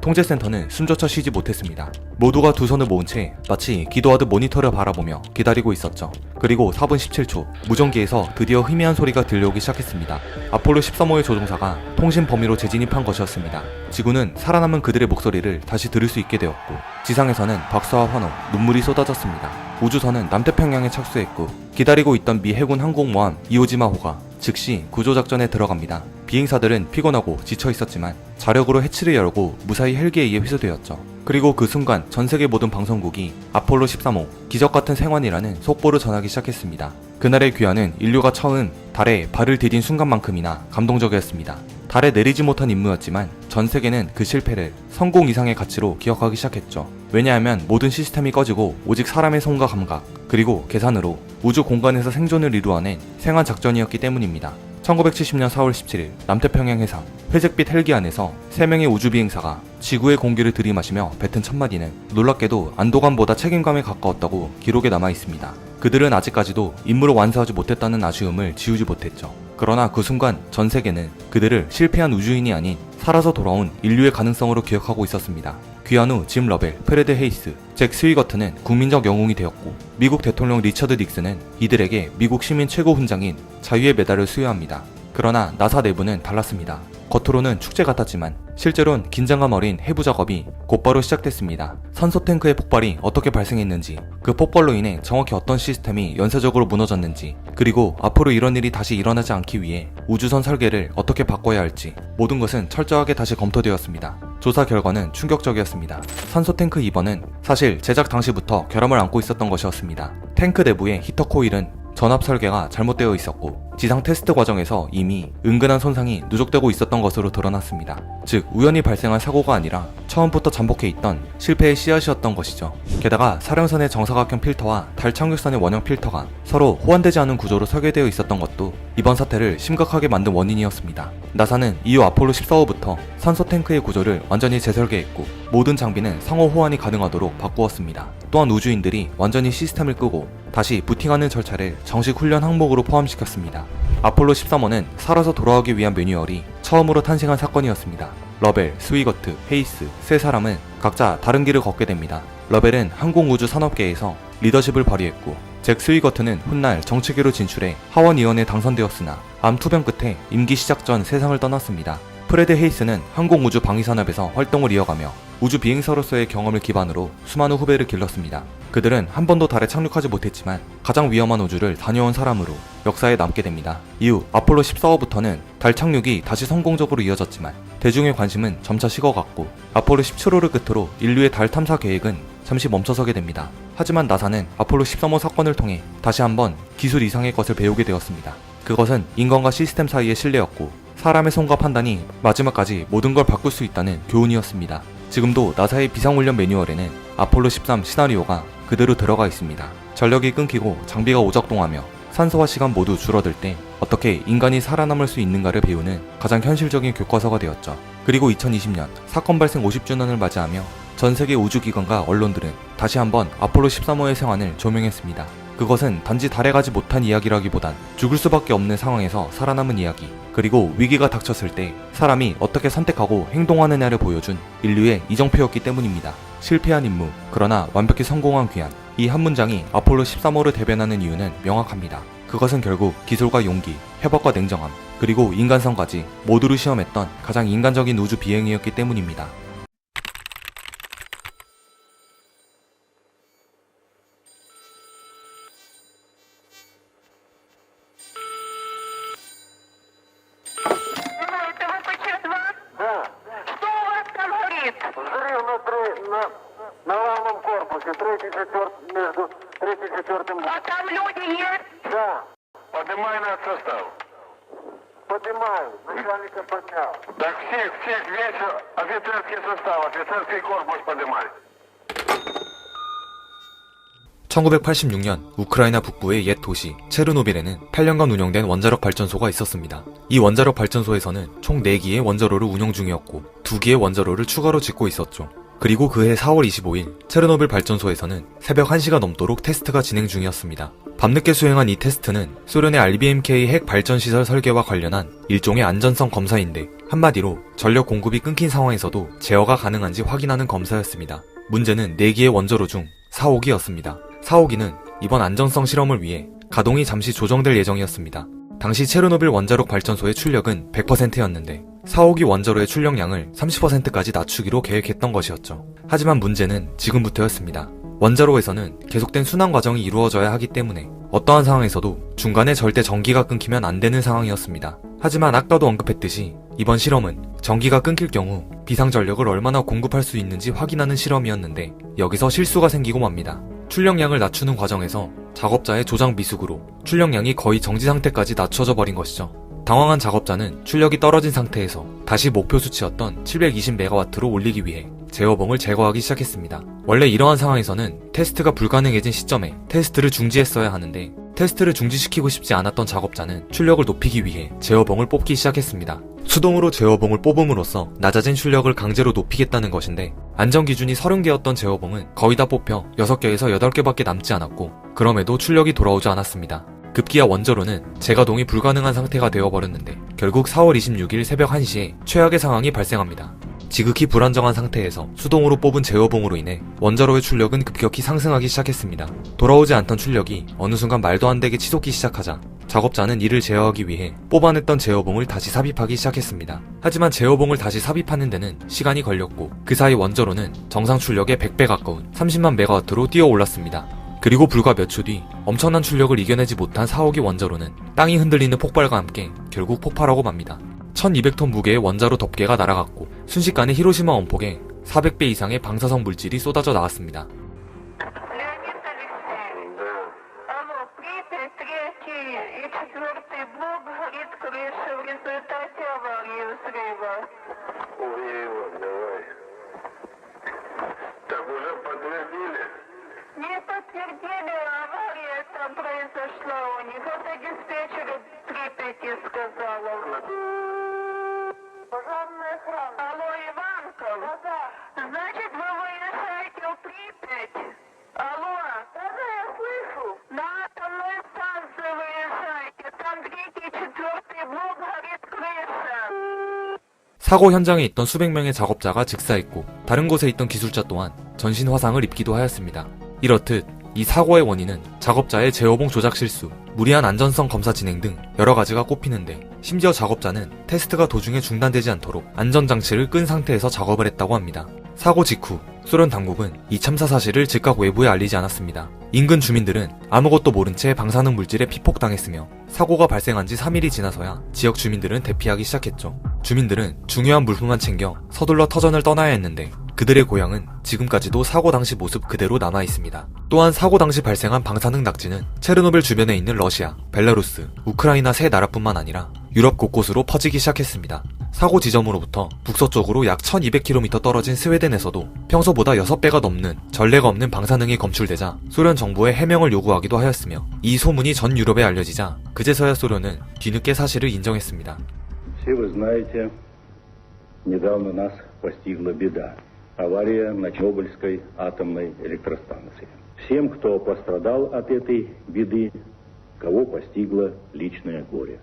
통제센터는 숨조차 쉬지 못했습니다. 모두가 두 손을 모은 채 마치 기도하듯 모니터를 바라보며 기다리고 있었죠. 그리고 4분 17초, 무전기에서 드디어 희미한 소리가 들려오기 시작했습니다. 아폴로 13호의 조종사가 통신 범위로 재진입한 것이었습니다. 지구는 살아남은 그들의 목소리를 다시 들을 수 있게 되었고 지상에서는 박수와 환호, 눈물이 쏟아졌습니다. 우주선은 남태평양에 착수했고 기다리고 있던 미 해군 항공모함 이오지마호가 즉시 구조작전에 들어갑니다. 비행사들은 피곤하고 지쳐 있었지만 자력으로 해치를 열고 무사히 헬기에 의해 회수되었죠. 그리고 그 순간 전세계 모든 방송국이 아폴로 13호 기적같은 생환이라는 속보를 전하기 시작했습니다. 그날의 귀환은 인류가 처음 달에 발을 디딘 순간만큼이나 감동적이었습니다. 달에 내리지 못한 임무였지만 전 세계는 그 실패를 성공 이상의 가치로 기억하기 시작했죠. 왜냐하면 모든 시스템이 꺼지고 오직 사람의 손과 감각 그리고 계산으로 우주 공간에서 생존을 이루어낸 생환 작전이었기 때문입니다. 1970년 4월 17일 남태평양 해상 회색빛 헬기 안에서 3명의 우주비행사가 지구의 공기를 들이마시며 뱉은 첫마디는 놀랍게도 안도감보다 책임감에 가까웠다고 기록에 남아있습니다. 그들은 아직까지도 임무를 완수하지 못했다는 아쉬움을 지우지 못했죠. 그러나 그 순간 전 세계는 그들을 실패한 우주인이 아닌 살아서 돌아온 인류의 가능성으로 기억하고 있었습니다. 귀환 후 짐 러벨, 프레드 헤이스, 잭 스위거트는 국민적 영웅이 되었고 미국 대통령 리처드 닉슨은 이들에게 미국 시민 최고 훈장인 자유의 메달을 수여합니다. 그러나 나사 내부는 달랐습니다. 겉으로는 축제 같았지만 실제로는 긴장감 어린 해부 작업이 곧바로 시작됐습니다. 산소 탱크의 폭발이 어떻게 발생했는지, 그 폭발로 인해 정확히 어떤 시스템이 연쇄적으로 무너졌는지, 그리고 앞으로 이런 일이 다시 일어나지 않기 위해 우주선 설계를 어떻게 바꿔야 할지 모든 것은 철저하게 다시 검토되었습니다. 조사 결과는 충격적이었습니다. 산소 탱크 2번은 사실 제작 당시부터 결함을 안고 있었던 것이었습니다. 탱크 내부의 히터 코일은 전압 설계가 잘못되어 있었고 지상 테스트 과정에서 이미 은근한 손상이 누적되고 있었던 것으로 드러났습니다. 즉 우연히 발생한 사고가 아니라 처음부터 잠복해 있던 실패의 씨앗이었던 것이죠. 게다가 사령선의 정사각형 필터와 달 착륙선의 원형 필터가 서로 호환되지 않은 구조로 설계되어 있었던 것도 이번 사태를 심각하게 만든 원인이었습니다. 나사는 이후 아폴로 14호부터 산소 탱크의 구조를 완전히 재설계했고 모든 장비는 상호 호환이 가능하도록 바꾸었습니다. 또한 우주인들이 완전히 시스템을 끄고 다시 부팅하는 절차를 정식 훈련 항목으로 포함시켰습니다. 아폴로 13호는 살아서 돌아오기 위한 매뉴얼이 처음으로 탄생한 사건이었습니다. 러벨, 스위거트, 헤이스 세 사람은 각자 다른 길을 걷게 됩니다. 러벨은 항공우주 산업계에서 리더십을 발휘했고 잭 스위거트는 훗날 정치계로 진출해 하원의원에 당선되었으나 암 투병 끝에 임기 시작 전 세상을 떠났습니다. 프레드 헤이스는 항공우주 방위산업에서 활동을 이어가며 우주 비행사로서의 경험을 기반으로 수많은 후배를 길렀습니다. 그들은 한 번도 달에 착륙하지 못했지만 가장 위험한 우주를 다녀온 사람으로 역사에 남게 됩니다. 이후 아폴로 14호부터는 달 착륙이 다시 성공적으로 이어졌지만 대중의 관심은 점차 식어갔고 아폴로 17호를 끝으로 인류의 달 탐사 계획은 잠시 멈춰서게 됩니다. 하지만 나사는 아폴로 13호 사건을 통해 다시 한번 기술 이상의 것을 배우게 되었습니다. 그것은 인간과 시스템 사이의 신뢰였고 사람의 손과 판단이 마지막까지 모든 걸 바꿀 수 있다는 교훈이었습니다. 지금도 나사의 비상훈련 매뉴얼에는 아폴로 13 시나리오가 그대로 들어가 있습니다. 전력이 끊기고 장비가 오작동하며 산소와 시간 모두 줄어들 때 어떻게 인간이 살아남을 수 있는가를 배우는 가장 현실적인 교과서가 되었죠. 그리고 2020년 사건 발생 50주년을 맞이하며 전 세계 우주기관과 언론들은 다시 한번 아폴로 13호의 생환을 조명했습니다. 그것은 단지 달에 가지 못한 이야기라기보단 죽을 수밖에 없는 상황에서 살아남은 이야기, 그리고 위기가 닥쳤을 때 사람이 어떻게 선택하고 행동하느냐를 보여준 인류의 이정표였기 때문입니다. 실패한 임무, 그러나 완벽히 성공한 귀환. 이 한 문장이 아폴로 13호를 대변하는 이유는 명확합니다. 그것은 결국 기술과 용기, 협업과 냉정함, 그리고 인간성까지 모두를 시험했던 가장 인간적인 우주 비행이었기 때문입니다.
Это ВПЧ-2? Да. Что у вас там горит? Взрыв на главном корпусе, между третьим и четвертым. А там люди есть? Да. Поднимай над состав. Поднимаю. Начальника поднял. Так всех, весь офицерский состав, офицерский корпус поднимай.
1986년 우크라이나 북부의 옛 도시 체르노빌에는 8년간 운영된 원자력 발전소가 있었습니다. 이 원자력 발전소에서는 총 4기의 원자로를 운영 중이었고 2기의 원자로를 추가로 짓고 있었죠. 그리고 그해 4월 25일 체르노빌 발전소에서는 새벽 1시가 넘도록 테스트가 진행 중이었습니다. 밤늦게 수행한 이 테스트는 소련의 RBMK 핵 발전시설 설계와 관련한 일종의 안전성 검사인데 한마디로 전력 공급이 끊긴 상황에서도 제어가 가능한지 확인하는 검사였습니다. 문제는 4기의 원자로 중 4호기였습니다. 4호기는 이번 안전성 실험을 위해 가동이 잠시 조정될 예정이었습니다. 당시 체르노빌 원자력 발전소의 출력은 100%였는데 4호기 원자로의 출력량을 30%까지 낮추기로 계획했던 것이었죠. 하지만 문제는 지금부터였습니다. 원자로에서는 계속된 순환 과정이 이루어져야 하기 때문에 어떠한 상황에서도 중간에 절대 전기가 끊기면 안 되는 상황이었습니다. 하지만 아까도 언급했듯이 이번 실험은 전기가 끊길 경우 비상전력을 얼마나 공급할 수 있는지 확인하는 실험이었는데 여기서 실수가 생기고 맙니다. 출력량을 낮추는 과정에서 작업자의 조작 미숙으로 출력량이 거의 정지 상태까지 낮춰져 버린 것이죠. 당황한 작업자는 출력이 떨어진 상태에서 다시 목표 수치였던 720MW로 올리기 위해 제어봉을 제거하기 시작했습니다. 원래 이러한 상황에서는 테스트가 불가능해진 시점에 테스트를 중지했어야 하는데 테스트를 중지시키고 싶지 않았던 작업자는 출력을 높이기 위해 제어봉을 뽑기 시작했습니다. 수동으로 제어봉을 뽑음으로써 낮아진 출력을 강제로 높이겠다는 것인데 안전기준이 30개였던 제어봉은 거의 다 뽑혀 6개에서 8개밖에 남지 않았고 그럼에도 출력이 돌아오지 않았습니다. 급기야 원자로는 재가동이 불가능한 상태가 되어버렸는데 결국 4월 26일 새벽 1시에 최악의 상황이 발생합니다. 지극히 불안정한 상태에서 수동으로 뽑은 제어봉으로 인해 원자로의 출력은 급격히 상승하기 시작했습니다. 돌아오지 않던 출력이 어느 순간 말도 안 되게 치솟기 시작하자 작업자는 이를 제어하기 위해 뽑아냈던 제어봉을 다시 삽입하기 시작했습니다. 하지만 제어봉을 다시 삽입하는 데는 시간이 걸렸고 그 사이 원자로는 정상 출력의 100배 가까운 30만 메가와트로 뛰어 올랐습니다. 그리고 불과 몇 초 뒤 엄청난 출력을 이겨내지 못한 4호기 원자로는 땅이 흔들리는 폭발과 함께 결국 폭발하고 맙니다. 1200톤 무게의 원자로 덮개가 날아갔고 순식간에 히로시마 원폭에 400배 이상의 방사성 물질이 쏟아져 나왔습니다.
Леонид Алексеевич. Да. Алло, Припять, 3 и 4 блок горит крыша в результате аварии взрыва. Взрыва, давай. Так уже подтвердили? Не подтвердили, авария там произошла у них. Это диспетчер Припяти сказала. Пожарная охрана. Алло, Иванков? Да. Значит, вы выезжаете в Припять? Алло. Да, я слышу. На атомную станцию выезжайте. Там 3-й и 4-й блок горит крыша.
사고 현장에 있던 수백 명의 작업자가 직사했고 다른 곳에 있던 기술자 또한 전신 화상을 입기도 하였습니다. 이렇듯 이 사고의 원인은 작업자의 제어봉 조작 실수, 무리한 안전성 검사 진행 등 여러 가지가 꼽히는데 심지어 작업자는 테스트가 도중에 중단되지 않도록 안전장치를 끈 상태에서 작업을 했다고 합니다. 사고 직후 소련 당국은 이 참사 사실을 즉각 외부에 알리지 않았습니다. 인근 주민들은 아무것도 모른 채 방사능 물질에 피폭당했으며 사고가 발생한 지 3일이 지나서야 지역 주민들은 대피하기 시작했죠. 주민들은 중요한 물품만 챙겨 서둘러 터전을 떠나야 했는데 그들의 고향은 지금까지도 사고 당시 모습 그대로 남아 있습니다. 또한 사고 당시 발생한 방사능 낙지는 체르노빌 주변에 있는 러시아, 벨라루스, 우크라이나 세 나라뿐만 아니라 유럽 곳곳으로 퍼지기 시작했습니다. 사고 지점으로부터 북서쪽으로 약 1200km 떨어진 스웨덴에서도 평소보다 6배가 넘는 전례가 없는 방사능이 검출되자 소련 정부에 해명을 요구하기도 하였으며 이 소문이 전 유럽에 알려지자 그제서야 소련은 뒤늦게 사실을 인정했습니다.
Все вы знаете, недавно нас постигла беда. Авария на Чернобыльской атомной электростанции. Всем, кто пострадал от этой беды, кого постигло личное горе.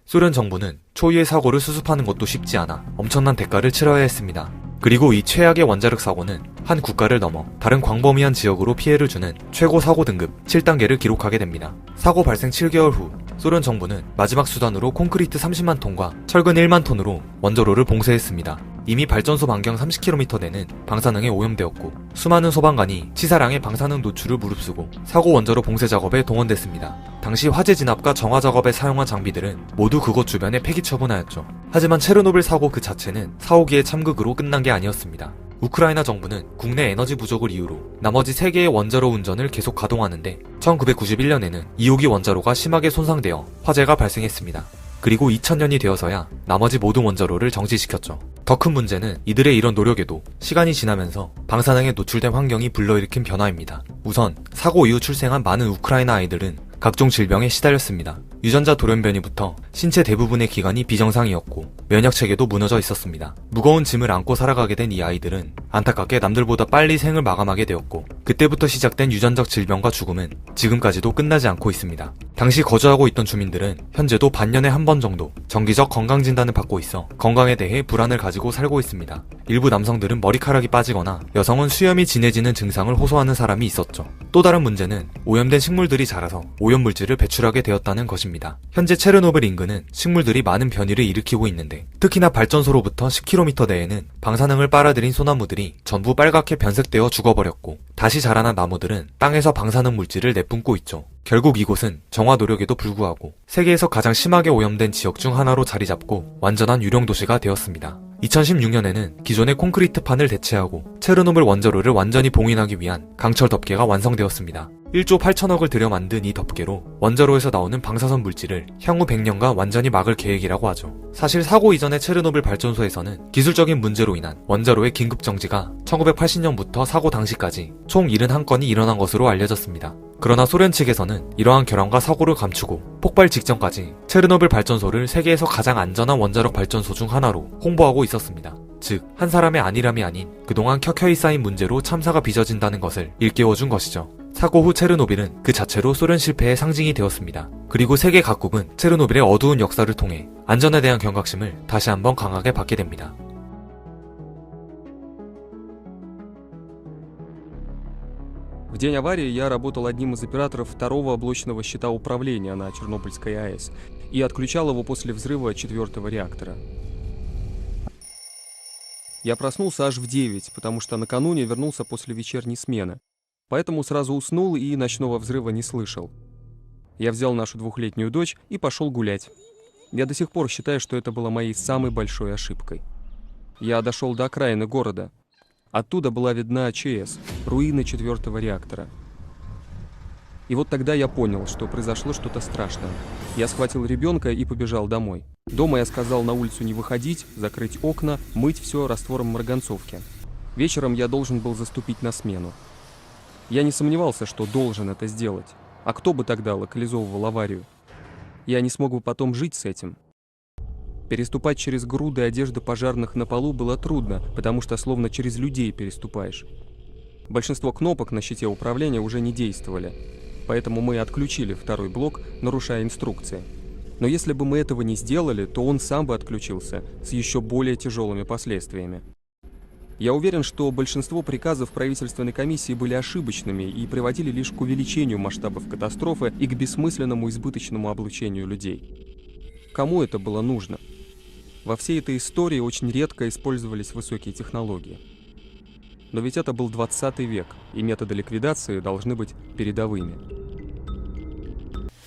소련 정부는 초유의 사고를 수습하는 것도 쉽지 않아 엄청난 대가를 치러야 했습니다. 그리고 이 최악의 원자력 사고는 한 국가를 넘어 다른 광범위한 지역으로 피해를 주는 최고 사고 등급 7단계를 기록하게 됩니다. 사고 발생 7개월 후 소련 정부는 마지막 수단으로 콘크리트 30만 톤과 철근 1만 톤으로 원자로를 봉쇄했습니다. 이미 발전소 반경 30km 내는 방사능에 오염되었고 수많은 소방관이 치사량의 방사능 노출을 무릅쓰고 사고 원자로 봉쇄 작업에 동원됐습니다. 당시 화재 진압과 정화 작업에 사용한 장비들은 모두 그곳 주변에 폐기 처분하였죠. 하지만 체르노빌 사고 그 자체는 사오기의 참극으로 끝난 게 아니었습니다. 우크라이나 정부는 국내 에너지 부족을 이유로 나머지 3개의 원자로 운전을 계속 가동하는데 1991년에는 2호기 원자로가 심하게 손상되어 화재가 발생했습니다. 그리고 2000년이 되어서야 나머지 모든 원자로를 정지시켰죠. 더 큰 문제는 이들의 이런 노력에도 시간이 지나면서 방사능에 노출된 환경이 불러일으킨 변화입니다. 우선 사고 이후 출생한 많은 우크라이나 아이들은 각종 질병에 시달렸습니다. 유전자 돌연변이부터 신체 대부분의 기관이 비정상이었고 면역체계도 무너져 있었습니다. 무거운 짐을 안고 살아가게 된 이 아이들은 안타깝게 남들보다 빨리 생을 마감하게 되었고 그때부터 시작된 유전적 질병과 죽음은 지금까지도 끝나지 않고 있습니다. 당시 거주하고 있던 주민들은 현재도 반년에 한 번 정도 정기적 건강진단을 받고 있어 건강에 대해 불안을 가지고 살고 있습니다. 일부 남성들은 머리카락이 빠지거나 여성은 수염이 진해지는 증상을 호소하는 사람이 있었죠. 또 다른 문제는 오염된 식물들이 자라서 오염물질을 배출하게 되었다는 것입니다. 현재 체르노빌 인근은 식물들이 많은 변이를 일으키고 있는데 특히나 발전소로부터 10km 내에는 방사능을 빨아들인 소나무들이 전부 빨갛게 변색되어 죽어버렸고 다시 자라난 나무들은 땅에서 방사능 물질을 내뿜고 있죠. 결국 이곳은 정화 노력에도 불구하고 세계에서 가장 심하게 오염된 지역 중 하나로 자리 잡고 완전한 유령 도시가 되었습니다. 2016년에는 기존의 콘크리트판을 대체하고 체르노빌 원자로를 완전히 봉인하기 위한 강철 덮개가 완성되었습니다. 1조 8천억을 들여 만든 이 덮개로 원자로에서 나오는 방사선 물질을 향후 100년간 완전히 막을 계획이라고 하죠. 사실 사고 이전의 체르노빌 발전소에서는 기술적인 문제로 인한 원자로의 긴급 정지가 1980년부터 사고 당시까지 총 71건이 일어난 것으로 알려졌습니다. 그러나 소련 측에서는 이러한 결함과 사고를 감추고 폭발 직전까지 체르노빌 발전소를 세계에서 가장 안전한 원자력 발전소 중 하나로 홍보하고 있었습니다. 즉, 한 사람의 안일함이 아닌 그동안 켜켜이 쌓인 문제로 참사가 빚어진다는 것을 일깨워준 것이죠. 사고 후 체르노빌은 그 자체로 소련 실패의 상징이 되었습니다. 그리고 세계 각국은 체르노빌의 어두운 역사를 통해 안전에 대한 경각심을 다시 한번 강하게 받게 됩니다.
В день аварии я работал одним из операторов второго облачного щита управления на Чернобыльской АЭС и отключал его после взрыва 4-го реактора. Я проснулся аж в 9, потому что накануне вернулся после вечерней смены. Поэтому сразу уснул и ночного взрыва не слышал. Я взял нашу 2-летнюю дочь и пошел гулять. Я до сих пор считаю, что это было моей самой большой ошибкой. Я дошел до окраины города. Оттуда была видна ЧС, руины 4-го реактора. И вот тогда я понял, что произошло что-то страшное. Я схватил ребенка и побежал домой. Дома я сказал на улицу не выходить, закрыть окна, мыть все раствором марганцовки. Вечером я должен был заступить на смену. Я не сомневался, что должен это сделать. А кто бы тогда локализовывал аварию? Я не смог бы потом жить с этим. Переступать через груды одежды пожарных на полу было трудно, потому что словно через людей переступаешь. Большинство кнопок на щите управления уже не действовали, поэтому мы отключили 2-й блок, нарушая инструкции. Но если бы мы этого не сделали, то он сам бы отключился с еще более тяжелыми последствиями. Я уверен, что большинство приказов правительственной комиссии были ошибочными и приводили лишь к увеличению масштабов катастрофы и к бессмысленному избыточному облучению людей. Кому это было нужно? Во всей этой истории очень редко использовались высокие технологии. Но ведь это был 20 век, и методы ликвидации должны быть передовыми.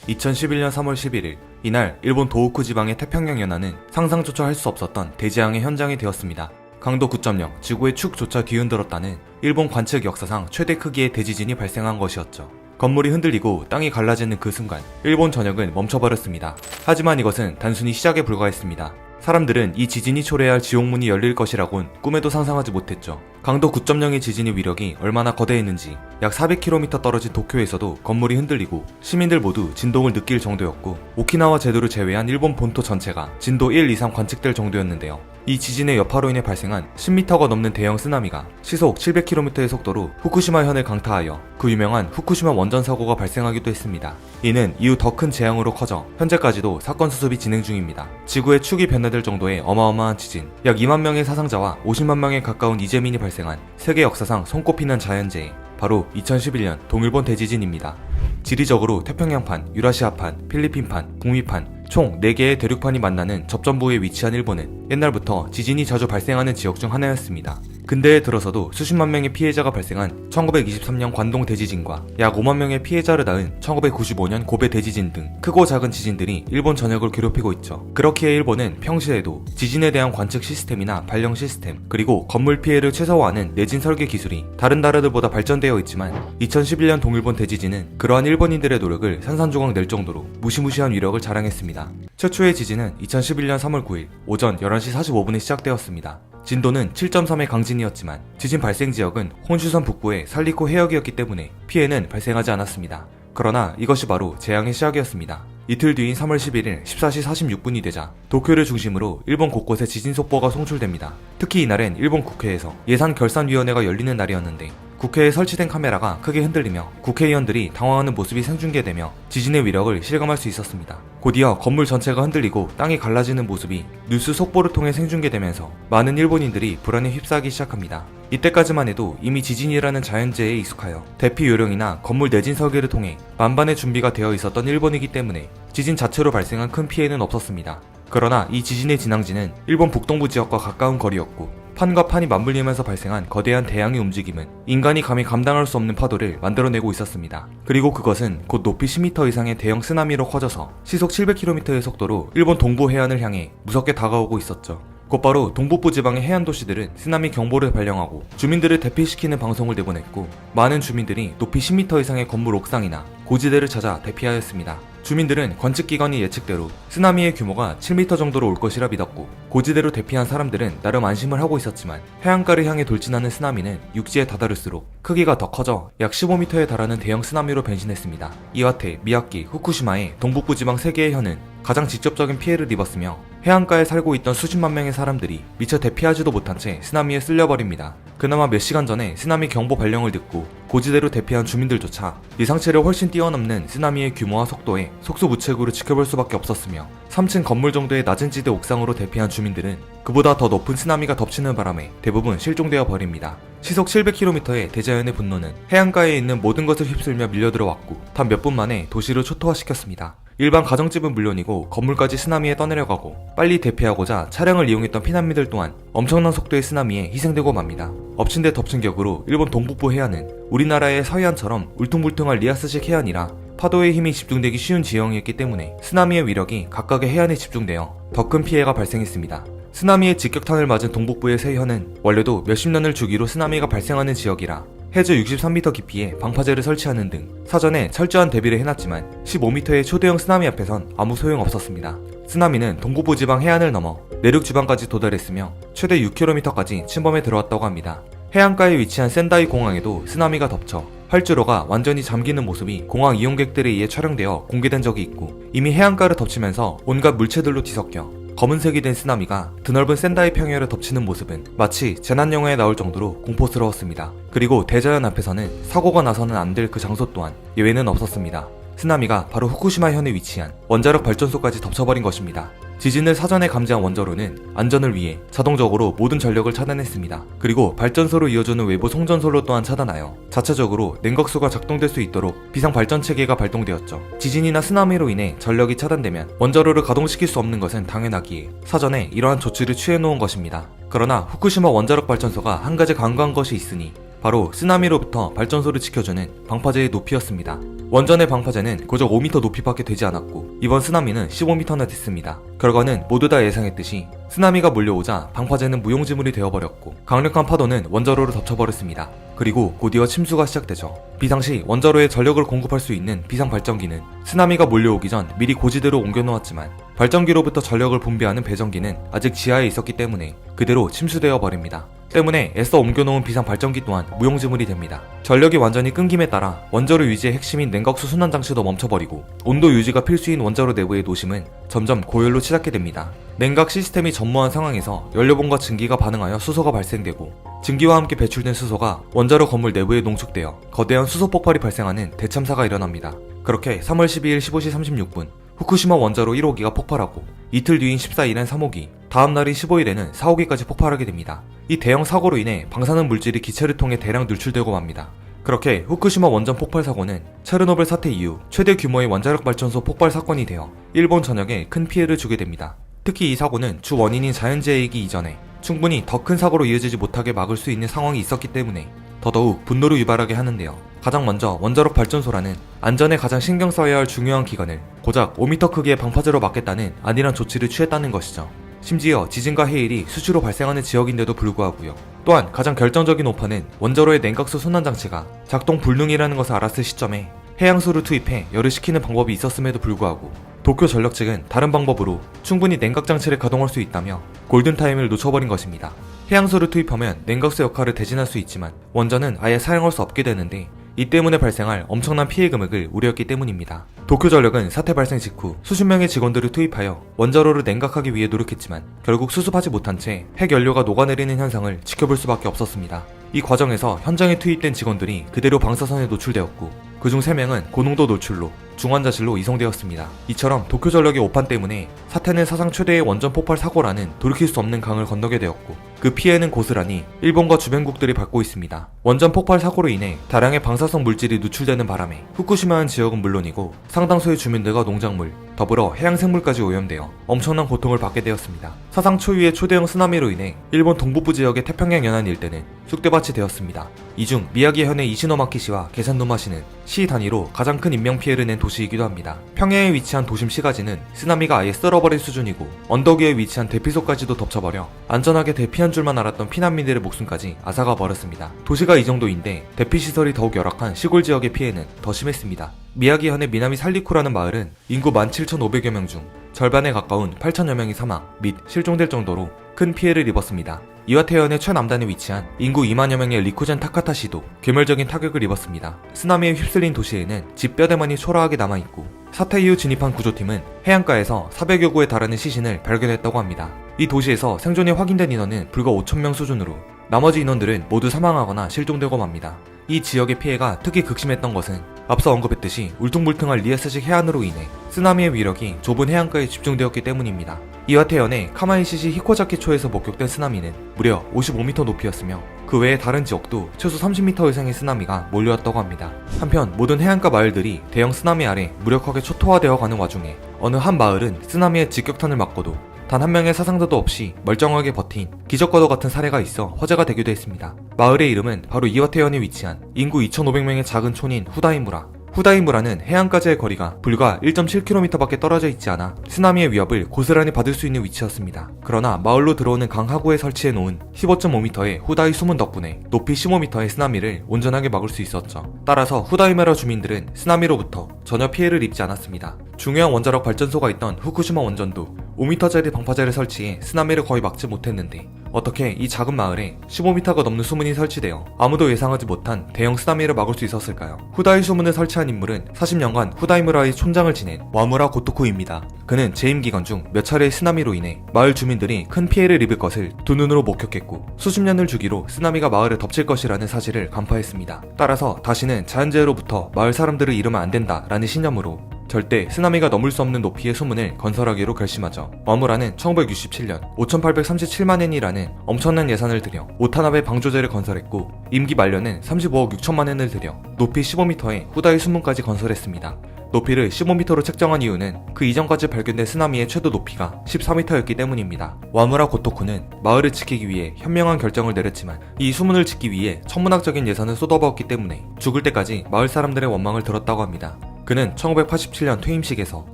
2011년 3월 11일, 이날 일본 도호쿠 지방의 태평양 연안은 상상조차 할 수 없었던 대재앙의 현장이 되었습니다. 강도 9.0, 지구의 축조차 뒤흔들었다는 일본 관측 역사상 최대 크기의 대지진이 발생한 것이었죠. 건물이 흔들리고 땅이 갈라지는 그 순간 일본 전역은 멈춰버렸습니다. 하지만 이것은 단순히 시작에 불과했습니다. 사람들은 이 지진이 초래할 지옥문이 열릴 것이라곤 꿈에도 상상하지 못했죠. 강도 9.0의 지진의 위력이 얼마나 거대했는지 약 400km 떨어진 도쿄에서도 건물이 흔들리고 시민들 모두 진동을 느낄 정도였고, 오키나와 제도를 제외한 일본 본토 전체가 진도 1 이상 관측될 정도였는데요. 이 지진의 여파로 인해 발생한 10m가 넘는 대형 쓰나미가 시속 700km의 속도로 후쿠시마 현을 강타하여 그 유명한 후쿠시마 원전 사고가 발생하기도 했습니다. 이는 이후 더 큰 재앙으로 커져 현재까지도 사건 수습이 진행 중입니다. 지구의 축이 변화될 정도의 어마어마한 지진, 약 2만 명의 사상자와 50만 명에 가까운 이재민이 발생한 세계 역사상 손꼽히는 자연재해, 바로 2011년 동일본 대지진입니다. 지리적으로 태평양판, 유라시아판, 필리핀판, 북미판 총 4개의 대륙판이 만나는 접점부에 위치한 일본은 옛날부터 지진이 자주 발생하는 지역 중 하나였습니다. 근대에 들어서도 수십만 명의 피해자가 발생한 1923년 관동 대지진과 약 5만 명의 피해자를 낳은 1995년 고베 대지진 등 크고 작은 지진들이 일본 전역을 괴롭히고 있죠. 그렇기에 일본은 평시에도 지진에 대한 관측 시스템이나 발령 시스템, 그리고 건물 피해를 최소화하는 내진 설계 기술이 다른 나라들보다 발전되어 있지만 2011년 동일본 대지진은 그러한 일본인들의 노력을 산산조각 낼 정도로 무시무시한 위력을 자랑했습니다. 최초의 지진은 2011년 3월 9일 오전 11시 45분에 시작되었습니다. 진도는 7.3의 강진이었지만 지진 발생 지역은 혼슈선 북부의 살리코 해역이었기 때문에 피해는 발생하지 않았습니다. 그러나 이것이 바로 재앙의 시작이었습니다. 이틀 뒤인 3월 11일 14시 46분이 되자 도쿄를 중심으로 일본 곳곳에 지진 속보가 송출됩니다. 특히 이날엔 일본 국회에서 예산결산위원회가 열리는 날이었는데 국회에 설치된 카메라가 크게 흔들리며 국회의원들이 당황하는 모습이 생중계되며 지진의 위력을 실감할 수 있었습니다. 곧이어 건물 전체가 흔들리고 땅이 갈라지는 모습이 뉴스 속보를 통해 생중계되면서 많은 일본인들이 불안에 휩싸이기 시작합니다. 이때까지만 해도 이미 지진이라는 자연재해에 익숙하여 대피 요령이나 건물 내진 설계를 통해 만반의 준비가 되어 있었던 일본이기 때문에 지진 자체로 발생한 큰 피해는 없었습니다. 그러나 이 지진의 진앙지는 일본 북동부 지역과 가까운 거리였고, 판과 판이 맞물리면서 발생한 거대한 대양의 움직임은 인간이 감히 감당할 수 없는 파도를 만들어내고 있었습니다. 그리고 그것은 곧 높이 10m 이상의 대형 쓰나미로 커져서 시속 700km의 속도로 일본 동부 해안을 향해 무섭게 다가오고 있었죠. 곧바로 동북부 지방의 해안 도시들은 쓰나미 경보를 발령하고 주민들을 대피시키는 방송을 내보냈고, 많은 주민들이 높이 10m 이상의 건물 옥상이나 고지대를 찾아 대피하였습니다. 주민들은 관측기관이 예측대로 쓰나미의 규모가 7m 정도로 올 것이라 믿었고, 고지대로 대피한 사람들은 나름 안심을 하고 있었지만 해안가를 향해 돌진하는 쓰나미는 육지에 다다를수록 크기가 더 커져 약 15m에 달하는 대형 쓰나미로 변신했습니다. 이와테, 미야키, 후쿠시마의 동북부 지방 3개의 현은 가장 직접적인 피해를 입었으며 해안가에 살고 있던 수십만 명의 사람들이 미처 대피하지도 못한 채 쓰나미에 쓸려버립니다. 그나마 몇 시간 전에 쓰나미 경보 발령을 듣고 고지대로 대피한 주민들조차 예상치를 훨씬 뛰어넘는 쓰나미의 규모와 속도에 속수무책으로 지켜볼 수밖에 없었으며 3층 건물 정도의 낮은 지대 옥상으로 대피한 주민들은 그보다 더 높은 쓰나미가 덮치는 바람에 대부분 실종되어 버립니다. 시속 700km의 대자연의 분노는 해안가에 있는 모든 것을 휩쓸며 밀려들어왔고 단 몇 분 만에 도시를 초토화시켰습니다. 일반 가정집은 물론이고 건물까지 쓰나미에 떠내려가고, 빨리 대피하고자 차량을 이용했던 피난민들 또한 엄청난 속도의 쓰나미에 희생되고 맙니다. 엎친 데 덮친 격으로 일본 동북부 해안은 우리나라의 서해안처럼 울퉁불퉁한 리아스식 해안이라 파도의 힘이 집중되기 쉬운 지형이었기 때문에 쓰나미의 위력이 각각의 해안에 집중되어 더 큰 피해가 발생했습니다. 쓰나미의 직격탄을 맞은 동북부의 세 현은 원래도 몇십 년을 주기로 쓰나미가 발생하는 지역이라 해저 63m 깊이에 방파제를 설치하는 등 사전에 철저한 대비를 해놨지만 15m의 초대형 쓰나미 앞에선 아무 소용없었습니다. 쓰나미는 동북부 지방 해안을 넘어 내륙 지방까지 도달했으며 최대 6km까지 침범해 들어왔다고 합니다. 해안가에 위치한 센다이 공항에도 쓰나미가 덮쳐 활주로가 완전히 잠기는 모습이 공항 이용객들에 의해 촬영되어 공개된 적이 있고, 이미 해안가를 덮치면서 온갖 물체들로 뒤섞여 검은색이 된 쓰나미가 드넓은 센다이 평야를 덮치는 모습은 마치 재난영화에 나올 정도로 공포스러웠습니다. 그리고 대자연 앞에서는 사고가 나서는 안 될 그 장소 또한 예외는 없었습니다. 쓰나미가 바로 후쿠시마 현에 위치한 원자력 발전소까지 덮쳐버린 것입니다. 지진을 사전에 감지한 원자로는 안전을 위해 자동적으로 모든 전력을 차단했습니다. 그리고 발전소로 이어주는 외부 송전솔로 또한 차단하여 자체적으로 냉각수가 작동될 수 있도록 비상발전체계가 발동되었죠. 지진이나 쓰나미로 인해 전력이 차단되면 원자로를 가동시킬 수 없는 것은 당연하기에 사전에 이러한 조치를 취해놓은 것입니다. 그러나 후쿠시마 원자력 발전소가 한 가지 간과한 것이 있으니 바로 쓰나미로부터 발전소를 지켜주는 방파제의 높이였습니다. 원전의 방파제는 고작 5m 높이밖에 되지 않았고 이번 쓰나미는 15m나 됐습니다. 결과는 모두 다 예상했듯이 쓰나미가 몰려오자 방파제는 무용지물이 되어버렸고 강력한 파도는 원자로를 덮쳐버렸습니다. 그리고 곧이어 침수가 시작되죠. 비상시 원자로에 전력을 공급할 수 있는 비상발전기는 쓰나미가 몰려오기 전 미리 고지대로 옮겨놓았지만 발전기로부터 전력을 분배하는 배전기는 아직 지하에 있었기 때문에 그대로 침수되어 버립니다. 때문에 애써 옮겨놓은 비상발전기 또한 무용지물이 됩니다. 전력이 완전히 끊김에 따라 원자로 유지의 핵심인 냉각수 순환장치도 멈춰버리고 온도 유지가 필수인 원자로 내부의 노심은 점점 고열로 치닫게 됩니다. 냉각 시스템이 전무한 상황에서 연료봉과 증기가 반응하여 수소가 발생되고 증기와 함께 배출된 수소가 원자로 건물 내부에 농축되어 거대한 수소 폭발이 발생하는 대참사가 일어납니다. 그렇게 3월 12일 15시 36분 후쿠시마 원자로 1호기가 폭발하고 이틀 뒤인 14일엔 3호기, 다음 날인 15일에는 4호기까지 폭발하게 됩니다. 이 대형 사고로 인해 방사능 물질이 기체를 통해 대량 누출되고 맙니다. 그렇게 후쿠시마 원전 폭발 사고는 체르노빌 사태 이후 최대 규모의 원자력 발전소 폭발 사건이 되어 일본 전역에 큰 피해를 주게 됩니다. 특히 이 사고는 주 원인인 자연재해이기 이전에 충분히 더 큰 사고로 이어지지 못하게 막을 수 있는 상황이 있었기 때문에 더더욱 분노를 유발하게 하는데요. 가장 먼저 원자력 발전소라는 안전에 가장 신경 써야 할 중요한 기관을 고작 5m 크기의 방파제로 막겠다는 안일한 조치를 취했다는 것이죠. 심지어 지진과 해일이 수시로 발생하는 지역인데도 불구하고요. 또한 가장 결정적인 오판은 원자로의 냉각수 순환장치가 작동 불능이라는 것을 알았을 시점에 해양수를 투입해 열을 식히는 방법이 있었음에도 불구하고 도쿄 전력 측은 다른 방법으로 충분히 냉각장치를 가동할 수 있다며 골든타임을 놓쳐버린 것입니다. 해양수를 투입하면 냉각수 역할을 대신할 수 있지만 원전은 아예 사용할 수 없게 되는데 이 때문에 발생할 엄청난 피해 금액을 우려했기 때문입니다. 도쿄전력은 사태 발생 직후 수십 명의 직원들을 투입하여 원자로를 냉각하기 위해 노력했지만 결국 수습하지 못한 채 핵연료가 녹아내리는 현상을 지켜볼 수밖에 없었습니다. 이 과정에서 현장에 투입된 직원들이 그대로 방사선에 노출되었고 그중 3명은 고농도 노출로 중환자실로 이송되었습니다. 이처럼 도쿄전력의 오판 때문에 사태는 사상 최대의 원전 폭발 사고라는 돌이킬 수 없는 강을 건너게 되었고 그 피해는 고스란히 일본과 주변국들이 받고 있습니다. 원전 폭발 사고로 인해 다량의 방사성 물질이 누출되는 바람에 후쿠시마현 지역은 물론이고 상당수의 주민들과 농작물, 더불어 해양생물까지 오염되어 엄청난 고통을 받게 되었습니다. 사상 초유의 초대형 쓰나미로 인해 일본 동북부 지역의 태평양 연안 일대는 쑥대밭이 되었습니다. 이 중 미야기현의 이시노마키시와 게산노마시는 시 단위로 가장 큰 인명피해를 낸 도시이기도 합니다. 평야에 위치한 도심 시가지는 쓰나미가 아예 쓸어버릴 수준이고 언덕 위에 위치한 대피소까지도 덮쳐버려 안전하게 대피한 줄만 알았던 피난민들의 목숨까지 앗아가 버렸습니다. 도시가 이 정도인데 대피시설이 더욱 열악한 시골 지역의 피해는 더 심했습니다. 미야기현의 미나미 살리쿠라는 마을은 인구 17,500여 명 중 절반에 가까운 8,000여 명이 사망 및 실종될 정도로 큰 피해를 입었습니다. 이와테현의 최남단에 위치한 인구 2만여 명의 리코젠 타카타시도 괴멸적인 타격을 입었습니다. 쓰나미에 휩쓸린 도시에는 집 뼈대만이 초라하게 남아있고 사태 이후 진입한 구조팀은 해안가에서 400여 구에 달하는 시신을 발견했다고 합니다. 이 도시에서 생존이 확인된 인원은 불과 5,000명 수준으로 나머지 인원들은 모두 사망하거나 실종되고 맙니다. 이 지역의 피해가 특히 극심했던 것은 앞서 언급했듯이 울퉁불퉁한 리에스식 해안으로 인해 쓰나미의 위력이 좁은 해안가에 집중되었기 때문입니다. 이와테현의 카마이시시 히코자키초에서 목격된 쓰나미는 무려 55m 높이였으며 그 외에 다른 지역도 최소 30m 이상의 쓰나미가 몰려왔다고 합니다. 한편 모든 해안가 마을들이 대형 쓰나미 아래 무력하게 초토화되어 가는 와중에 어느 한 마을은 쓰나미의 직격탄을 맞고도 단 한 명의 사상자도 없이 멀쩡하게 버틴 기적과도 같은 사례가 있어 화제가 되기도 했습니다. 마을의 이름은 바로 이와테현에 위치한 인구 2,500명의 작은 촌인 후다이무라. 후다이무라는 해안까지의 거리가 불과 1.7km밖에 떨어져 있지 않아 쓰나미의 위협을 고스란히 받을 수 있는 위치였습니다. 그러나 마을로 들어오는 강 하구에 설치해 놓은 15.5m의 후다이 수문 덕분에 높이 15m의 쓰나미를 온전하게 막을 수 있었죠. 따라서 후다이무라 주민들은 쓰나미로부터 전혀 피해를 입지 않았습니다. 중요한 원자력 발전소가 있던 후쿠시마 원전도 5m짜리 방파제를 설치해 쓰나미를 거의 막지 못했는데 어떻게 이 작은 마을에 15m가 넘는 수문이 설치되어 아무도 예상하지 못한 대형 쓰나미를 막을 수 있었을까요? 후다이 수문을 설치한 인물은 40년간 후다이무라의 촌장을 지낸 와무라 고토쿠입니다. 그는 재임 기간 중 몇 차례의 쓰나미로 인해 마을 주민들이 큰 피해를 입을 것을 두 눈으로 목격했고 수십 년을 주기로 쓰나미가 마을을 덮칠 것이라는 사실을 간파했습니다. 따라서 다시는 자연재해로부터 마을 사람들을 잃으면 안 된다라는 신념으로 절대 쓰나미가 넘을 수 없는 높이의 수문을 건설하기로 결심하죠. 와무라는 1967년 5,837만엔이라는 엄청난 예산을 들여 오타나베 방조제를 건설했고 임기 말년엔 35억 6천만 엔을 들여 높이 15m의 후다이 수문까지 건설했습니다. 높이를 15m로 책정한 이유는 그 이전까지 발견된 쓰나미의 최대 높이가 14m였기 때문입니다. 와무라 고토쿠는 마을을 지키기 위해 현명한 결정을 내렸지만 이 수문을 짓기 위해 천문학적인 예산을 쏟아부었기 때문에 죽을 때까지 마을 사람들의 원망을 들었다고 합니다. 그는 1987년 퇴임식에서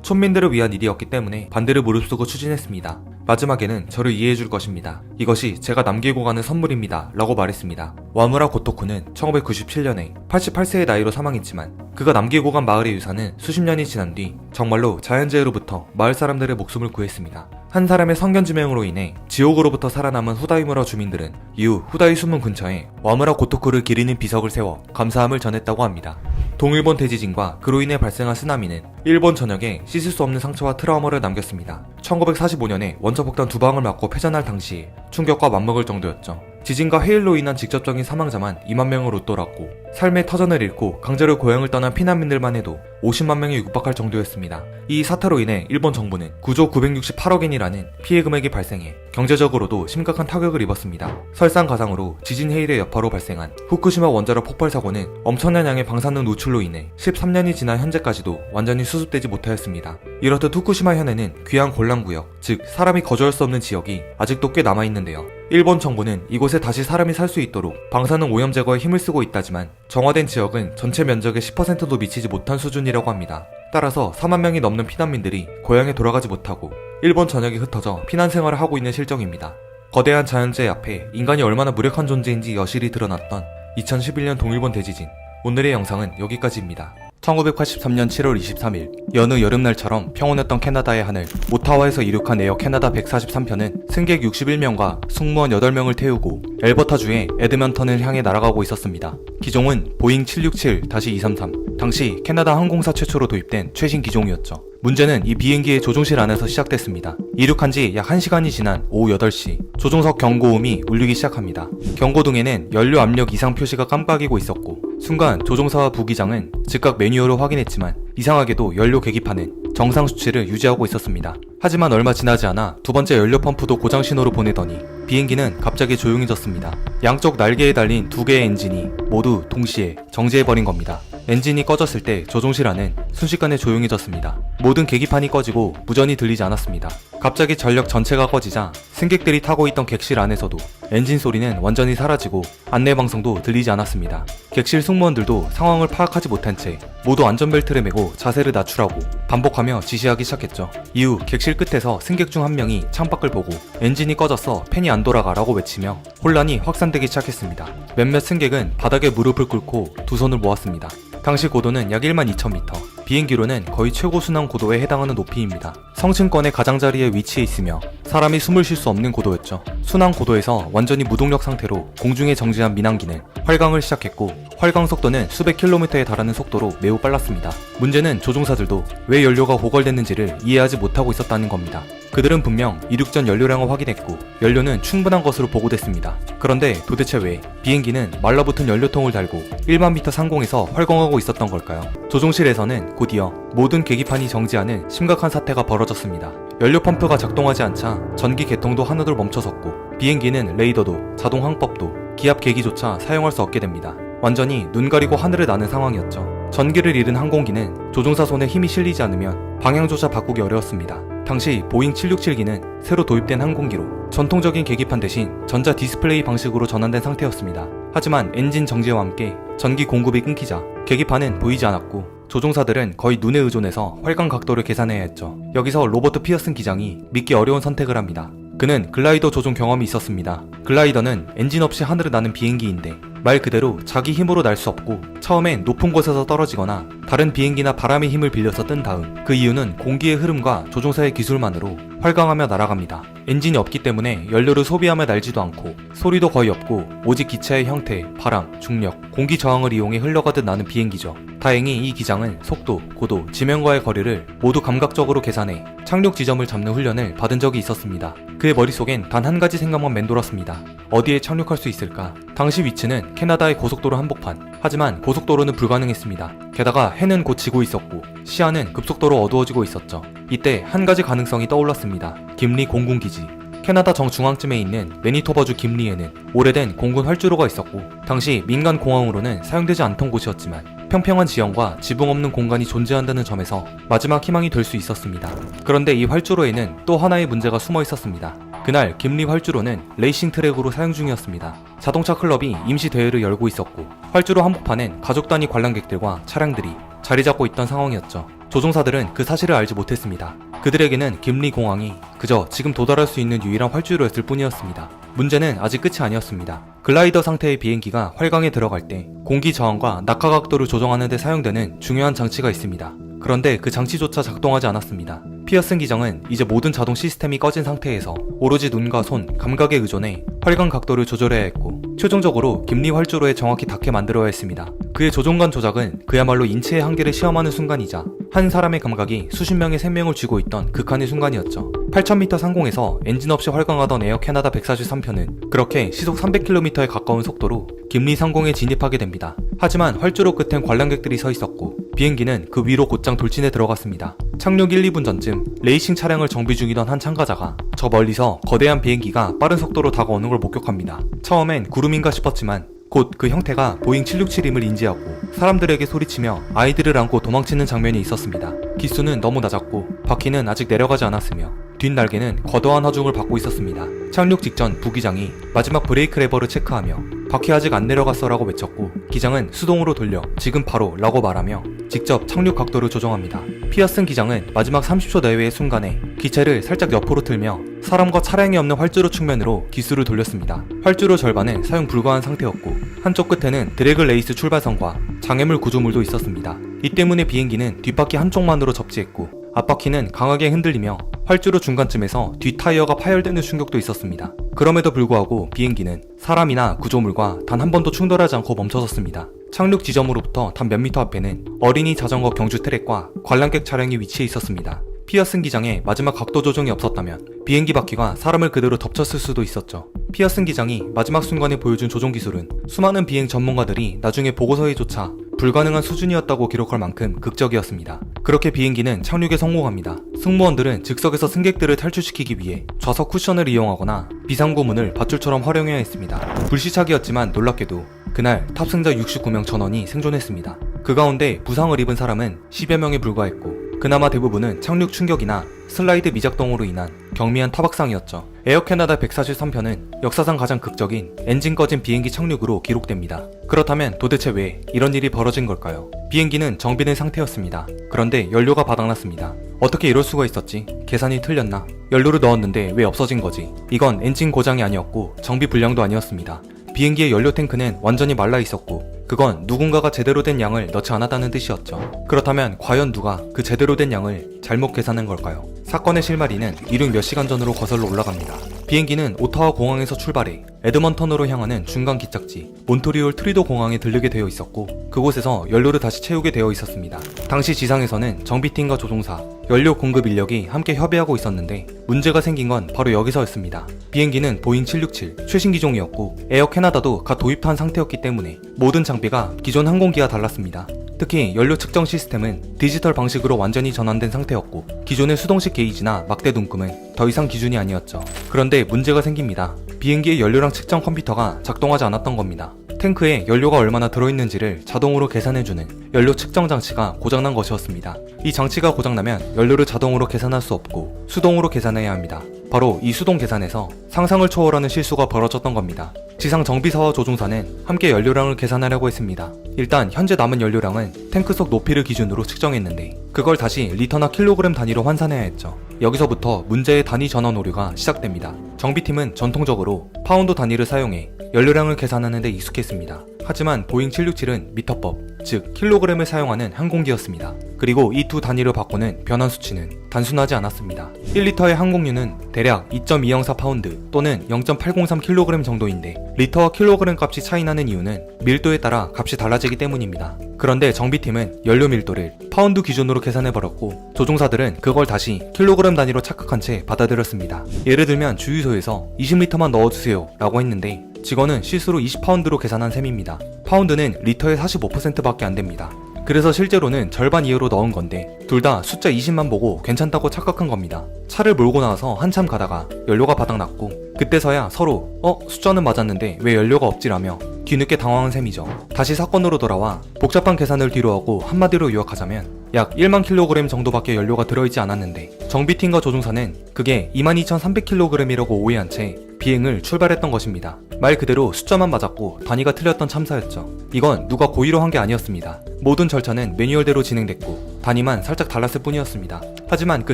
촌민들을 위한 일이었기 때문에 반대를 무릅쓰고 추진했습니다. 마지막에는 저를 이해해줄 것입니다. 이것이 제가 남기고 가는 선물입니다. 라고 말했습니다. 와무라 고토쿠는 1997년에 88세의 나이로 사망했지만 그가 남기고 간 마을의 유산은 수십 년이 지난 뒤 정말로 자연재해로부터 마을 사람들의 목숨을 구했습니다. 한 사람의 성견지명으로 인해 지옥으로부터 살아남은 후다이무라 주민들은 이후 후다이 수문 근처에 와무라 고토쿠를 기리는 비석을 세워 감사함을 전했다고 합니다. 동일본 대지진과 그로 인해 발생한 쓰나미는 일본 전역에 씻을 수 없는 상처와 트라우마를 남겼습니다. 1945년에 원자폭탄 2방을 맞고 폐전할 당시에 충격과 맞먹을 정도였죠. 지진과 해일로 인한 직접적인 사망자만 2만 명을 웃돌았고 삶의 터전을 잃고 강제로 고향을 떠난 피난민들만 해도 50만 명에 육박할 정도였습니다. 이 사태로 인해 일본 정부는 9조 968억엔이라는 피해 금액이 발생해 경제적으로도 심각한 타격을 입었습니다. 설상가상으로 지진 해일의 여파로 발생한 후쿠시마 원자력 폭발 사고는 엄청난 양의 방사능 누출로 인해 13년이 지난 현재까지도 완전히 수습되지 못하였습니다. 이렇듯 후쿠시마 현에는 귀한 곤란구역, 즉 사람이 거주할 수 없는 지역이 아직도 꽤 남아있는데요. 일본 정부는 이곳에 다시 사람이 살 수 있도록 방사능 오염 제거에 힘을 쓰고 있다지만 정화된 지역은 전체 면적의 10%도 미치지 못한 수준이라고 합니다. 따라서 4만 명이 넘는 피난민들이 고향에 돌아가지 못하고 일본 전역에 흩어져 피난 생활을 하고 있는 실정입니다. 거대한 자연재해 앞에 인간이 얼마나 무력한 존재인지 여실히 드러났던 2011년 동일본 대지진. 오늘의 영상은 여기까지입니다. 1983년 7월 23일 여느 여름날처럼 평온했던 캐나다의 하늘. 오타와에서 이륙한 에어 캐나다 143편은 승객 61명과 승무원 8명을 태우고 엘버타주의 에드먼턴을 향해 날아가고 있었습니다. 기종은 보잉 767-233, 당시 캐나다 항공사 최초로 도입된 최신 기종이었죠. 문제는 이 비행기의 조종실 안에서 시작됐습니다. 이륙한 지 약 1시간이 지난 오후 8시, 조종석 경고음이 울리기 시작합니다. 경고등에는 연료 압력 이상 표시가 깜빡이고 있었고 순간 조종사와 부기장은 즉각 매뉴얼을 확인했지만 이상하게도 연료 계기판은 정상 수치를 유지하고 있었습니다. 하지만 얼마 지나지 않아 두 번째 연료 펌프도 고장 신호를 보내더니 비행기는 갑자기 조용해졌습니다. 양쪽 날개에 달린 두 개의 엔진이 모두 동시에 정지해버린 겁니다. 엔진이 꺼졌을 때 조종실 안은 순식간에 조용해졌습니다. 모든 계기판이 꺼지고 무전이 들리지 않았습니다. 갑자기 전력 전체가 꺼지자 승객들이 타고 있던 객실 안에서도 엔진 소리는 완전히 사라지고 안내방송도 들리지 않았습니다. 객실 승무원들도 상황을 파악하지 못한 채 모두 안전벨트를 매고 자세를 낮추라고 반복하며 지시하기 시작했죠. 이후 객실 끝에서 승객 중 한 명이 창밖을 보고 엔진이 꺼졌어, 팬이 안 돌아가 라고 외치며 혼란이 확산되기 시작했습니다. 몇몇 승객은 바닥에 무릎을 꿇고 두 손을 모았습니다. 당시 고도는 약 12,000m, 비행기로는 거의 최고 순항 고도에 해당하는 높이입니다. 성층권의 가장자리에 위치해 있으며 사람이 숨을 쉴 수 없는 고도였죠. 순항 고도에서 완전히 무동력 상태로 공중에 정지한 민항기는 활강을 시작했고 활강 속도는 수백 킬로미터에 달하는 속도로 매우 빨랐습니다. 문제는 조종사들도 왜 연료가 고갈됐는지를 이해하지 못하고 있었다는 겁니다. 그들은 분명 이륙 전 연료량을 확인했고 연료는 충분한 것으로 보고됐습니다. 그런데 도대체 왜 비행기는 말라붙은 연료통을 달고 1만 미터 상공에서 활공하고 있었던 걸까요? 조종실에서는 곧이어 모든 계기판이 정지하는 심각한 사태가 벌어졌습니다. 연료 펌프가 작동하지 않자 전기 개통도 하나둘 멈춰섰고 비행기는 레이더도 자동 항법도 기압 계기조차 사용할 수 없게 됩니다. 완전히 눈 가리고 하늘을 나는 상황이었죠. 전기를 잃은 항공기는 조종사 손에 힘이 실리지 않으면 방향조차 바꾸기 어려웠습니다. 당시 보잉 767기는 새로 도입된 항공기로 전통적인 계기판 대신 전자 디스플레이 방식으로 전환된 상태였습니다. 하지만 엔진 정지와 함께 전기 공급이 끊기자 계기판은 보이지 않았고 조종사들은 거의 눈에 의존해서 활강 각도를 계산해야 했죠. 여기서 로버트 피어슨 기장이 믿기 어려운 선택을 합니다. 그는 글라이더 조종 경험이 있었습니다. 글라이더는 엔진 없이 하늘을 나는 비행기인데 말 그대로 자기 힘으로 날 수 없고 처음엔 높은 곳에서 떨어지거나 다른 비행기나 바람의 힘을 빌려서 뜬 다음 그 이유는 공기의 흐름과 조종사의 기술만으로 활강하며 날아갑니다. 엔진이 없기 때문에 연료를 소비하며 날지도 않고 소리도 거의 없고 오직 기체의 형태, 바람, 중력, 공기 저항을 이용해 흘러가듯 나는 비행기죠. 다행히 이 기장은 속도, 고도, 지면과의 거리를 모두 감각적으로 계산해 착륙 지점을 잡는 훈련을 받은 적이 있었습니다. 그의 머릿속엔 단 한 가지 생각만 맴돌았습니다. 어디에 착륙할 수 있을까? 당시 위치는 캐나다의 고속도로 한복판. 하지만 고속도로는 불가능했습니다. 게다가 해는 곧 지고 있었고 시야는 급속도로 어두워지고 있었죠. 이때 한 가지 가능성이 떠올랐습니다. 김리 공군기지. 캐나다 정중앙쯤에 있는 매니토바주 김리에는 오래된 공군 활주로가 있었고 당시 민간 공항으로는 사용되지 않던 곳이었지만 평평한 지형과 지붕 없는 공간이 존재한다는 점에서 마지막 희망이 될 수 있었습니다. 그런데 이 활주로에는 또 하나의 문제가 숨어 있었습니다. 그날 김리 활주로는 레이싱 트랙으로 사용 중이었습니다. 자동차 클럽이 임시 대회를 열고 있었고 활주로 한복판엔 가족 단위 관람객들과 차량들이 자리 잡고 있던 상황이었죠. 조종사들은 그 사실을 알지 못했습니다. 그들에게는 김리 공항이 그저 지금 도달할 수 있는 유일한 활주로였을 뿐이었습니다. 문제는 아직 끝이 아니었습니다. 글라이더 상태의 비행기가 활강에 들어갈 때 공기 저항과 낙하 각도를 조정하는 데 사용되는 중요한 장치가 있습니다. 그런데 그 장치조차 작동하지 않았습니다. 피어슨 기장은 이제 모든 자동 시스템이 꺼진 상태에서 오로지 눈과 손, 감각에 의존해 활강 각도를 조절해야 했고 최종적으로 김리 활주로에 정확히 닿게 만들어야 했습니다. 그의 조종관 조작은 그야말로 인체의 한계를 시험하는 순간이자 한 사람의 감각이 수십 명의 생명을 쥐고 있던 극한의 순간이었죠. 8000m 상공에서 엔진 없이 활강하던 에어 캐나다 143편은 그렇게 시속 300km에 가까운 속도로 김리 상공에 진입하게 됩니다. 하지만 활주로 끝엔 관람객들이 서 있었고 비행기는 그 위로 곧장 돌진해 들어갔습니다. 착륙 1, 2분 전쯤 레이싱 차량을 정비 중이던 한 참가자가 저 멀리서 거대한 비행기가 빠른 속도로 다가오는 걸 목격합니다. 처음엔 구름인가 싶었지만 곧 그 형태가 보잉 767임을 인지하고 사람들에게 소리치며 아이들을 안고 도망치는 장면이 있었습니다. 기수는 너무 낮았고 바퀴는 아직 내려가지 않았으며 뒷날개는 과도한 하중을 받고 있었습니다. 착륙 직전 부기장이 마지막 브레이크 레버를 체크하며 바퀴 아직 안 내려갔어 라고 외쳤고 기장은 수동으로 돌려 지금 바로 라고 말하며 직접 착륙 각도를 조정합니다. 피어슨 기장은 마지막 30초 내외의 순간에 기체를 살짝 옆으로 틀며 사람과 차량이 없는 활주로 측면으로 기수를 돌렸습니다. 활주로 절반은 사용 불가한 상태였고 한쪽 끝에는 드래그 레이스 출발선과 장애물 구조물도 있었습니다. 이 때문에 비행기는 뒷바퀴 한쪽만으로 접지했고 앞바퀴는 강하게 흔들리며 활주로 중간쯤에서 뒷 타이어가 파열되는 충격도 있었습니다. 그럼에도 불구하고 비행기는 사람이나 구조물과 단 한 번도 충돌하지 않고 멈춰섰습니다. 착륙 지점으로부터 단 몇 미터 앞에는 어린이 자전거 경주 트랙과 관람객 차량이 위치해 있었습니다. 피어슨 기장에 마지막 각도 조정이 없었다면 비행기 바퀴가 사람을 그대로 덮쳤을 수도 있었죠. 피어슨 기장이 마지막 순간에 보여준 조종 기술은 수많은 비행 전문가들이 나중에 보고서에조차 불가능한 수준이었다고 기록할 만큼 극적이었습니다. 그렇게 비행기는 착륙에 성공합니다. 승무원들은 즉석에서 승객들을 탈출시키기 위해 좌석 쿠션을 이용하거나 비상구문을 밧줄처럼 활용해야 했습니다. 불시착이었지만 놀랍게도 그날 탑승자 69명 전원이 생존했습니다. 그 가운데 부상을 입은 사람은 10여 명에 불과했고 그나마 대부분은 착륙 충격이나 슬라이드 미작동으로 인한 경미한 타박상이었죠. 에어 캐나다 143편은 역사상 가장 극적인 엔진 꺼진 비행기 착륙으로 기록됩니다. 그렇다면 도대체 왜 이런 일이 벌어진 걸까요? 비행기는 정비된 상태였습니다. 그런데 연료가 바닥났습니다. 어떻게 이럴 수가 있었지? 계산이 틀렸나? 연료를 넣었는데 왜 없어진 거지? 이건 엔진 고장이 아니었고 정비 불량도 아니었습니다. 비행기의 연료 탱크는 완전히 말라 있었고 그건 누군가가 제대로 된 양을 넣지 않았다는 뜻이었죠. 그렇다면 과연 누가 그 제대로 된 양을 잘못 계산한 걸까요? 사건의 실마리는 이륙 몇 시간 전으로 거슬러 올라갑니다. 비행기는 오타와 공항에서 출발해 에드먼턴으로 향하는 중간 기착지 몬트리올 트리도 공항에 들르게 되어 있었고 그곳에서 연료를 다시 채우게 되어 있었습니다. 당시 지상에서는 정비팀과 조종사, 연료 공급 인력이 함께 협의하고 있었는데 문제가 생긴 건 바로 여기서였습니다. 비행기는 보잉 767 최신 기종이었고 에어 캐나다도 갓 도입한 상태였기 때문에 모든 장비가 기존 항공기와 달랐습니다. 특히 연료 측정 시스템은 디지털 방식으로 완전히 전환된 상태였고 기존의 수동식 게이지나 막대 눈금은 더 이상 기준이 아니었죠. 그런데 문제가 생깁니다. 비행기의 연료량 측정 컴퓨터가 작동하지 않았던 겁니다. 탱크에 연료가 얼마나 들어있는지를 자동으로 계산해주는 연료 측정 장치가 고장난 것이었습니다. 이 장치가 고장나면 연료를 자동으로 계산할 수 없고 수동으로 계산해야 합니다. 바로 이 수동 계산에서 상상을 초월하는 실수가 벌어졌던 겁니다. 지상 정비사와 조종사는 함께 연료량을 계산하려고 했습니다. 일단 현재 남은 연료량은 탱크 속 높이를 기준으로 측정했는데 그걸 다시 리터나 킬로그램 단위로 환산해야 했죠. 여기서부터 문제의 단위 전환 오류가 시작됩니다. 정비팀은 전통적으로 파운드 단위를 사용해 연료량을 계산하는 데 익숙했습니다. 하지만 보잉 767은 미터법, 즉 킬로그램을 사용하는 항공기였습니다. 그리고 이 두 단위를 바꾸는 변환 수치는 단순하지 않았습니다. 1리터의 항공유는 대략 2.204 파운드 또는 0.803kg 정도인데 리터와 킬로그램 값이 차이 나는 이유는 밀도에 따라 값이 달라지기 때문입니다. 그런데 정비팀은 연료 밀도를 파운드 기준으로 계산해버렸고 조종사들은 그걸 다시 킬로그램 단위로 착각한 채 받아들였습니다. 예를 들면 주유소에서 20리터만 넣어주세요 라고 했는데 직원은 실수로 20파운드로 계산한 셈입니다. 파운드는 리터의 45%밖에 안 됩니다. 그래서 실제로는 절반 이하로 넣은 건데 둘 다 숫자 20만 보고 괜찮다고 착각한 겁니다. 차를 몰고 나와서 한참 가다가 연료가 바닥났고 그때서야 서로 숫자는 맞았는데 왜 연료가 없지라며 뒤늦게 당황한 셈이죠. 다시 사건으로 돌아와 복잡한 계산을 뒤로하고 한마디로 요약하자면 약 1만 kg 정도밖에 연료가 들어있지 않았는데 정비팀과 조종사는 그게 22,300kg이라고 오해한 채 비행을 출발했던 것입니다. 말 그대로 숫자만 맞았고 단위가 틀렸던 참사였죠. 이건 누가 고의로 한 게 아니었습니다. 모든 절차는 매뉴얼대로 진행됐고 단위만 살짝 달랐을 뿐이었습니다. 하지만 그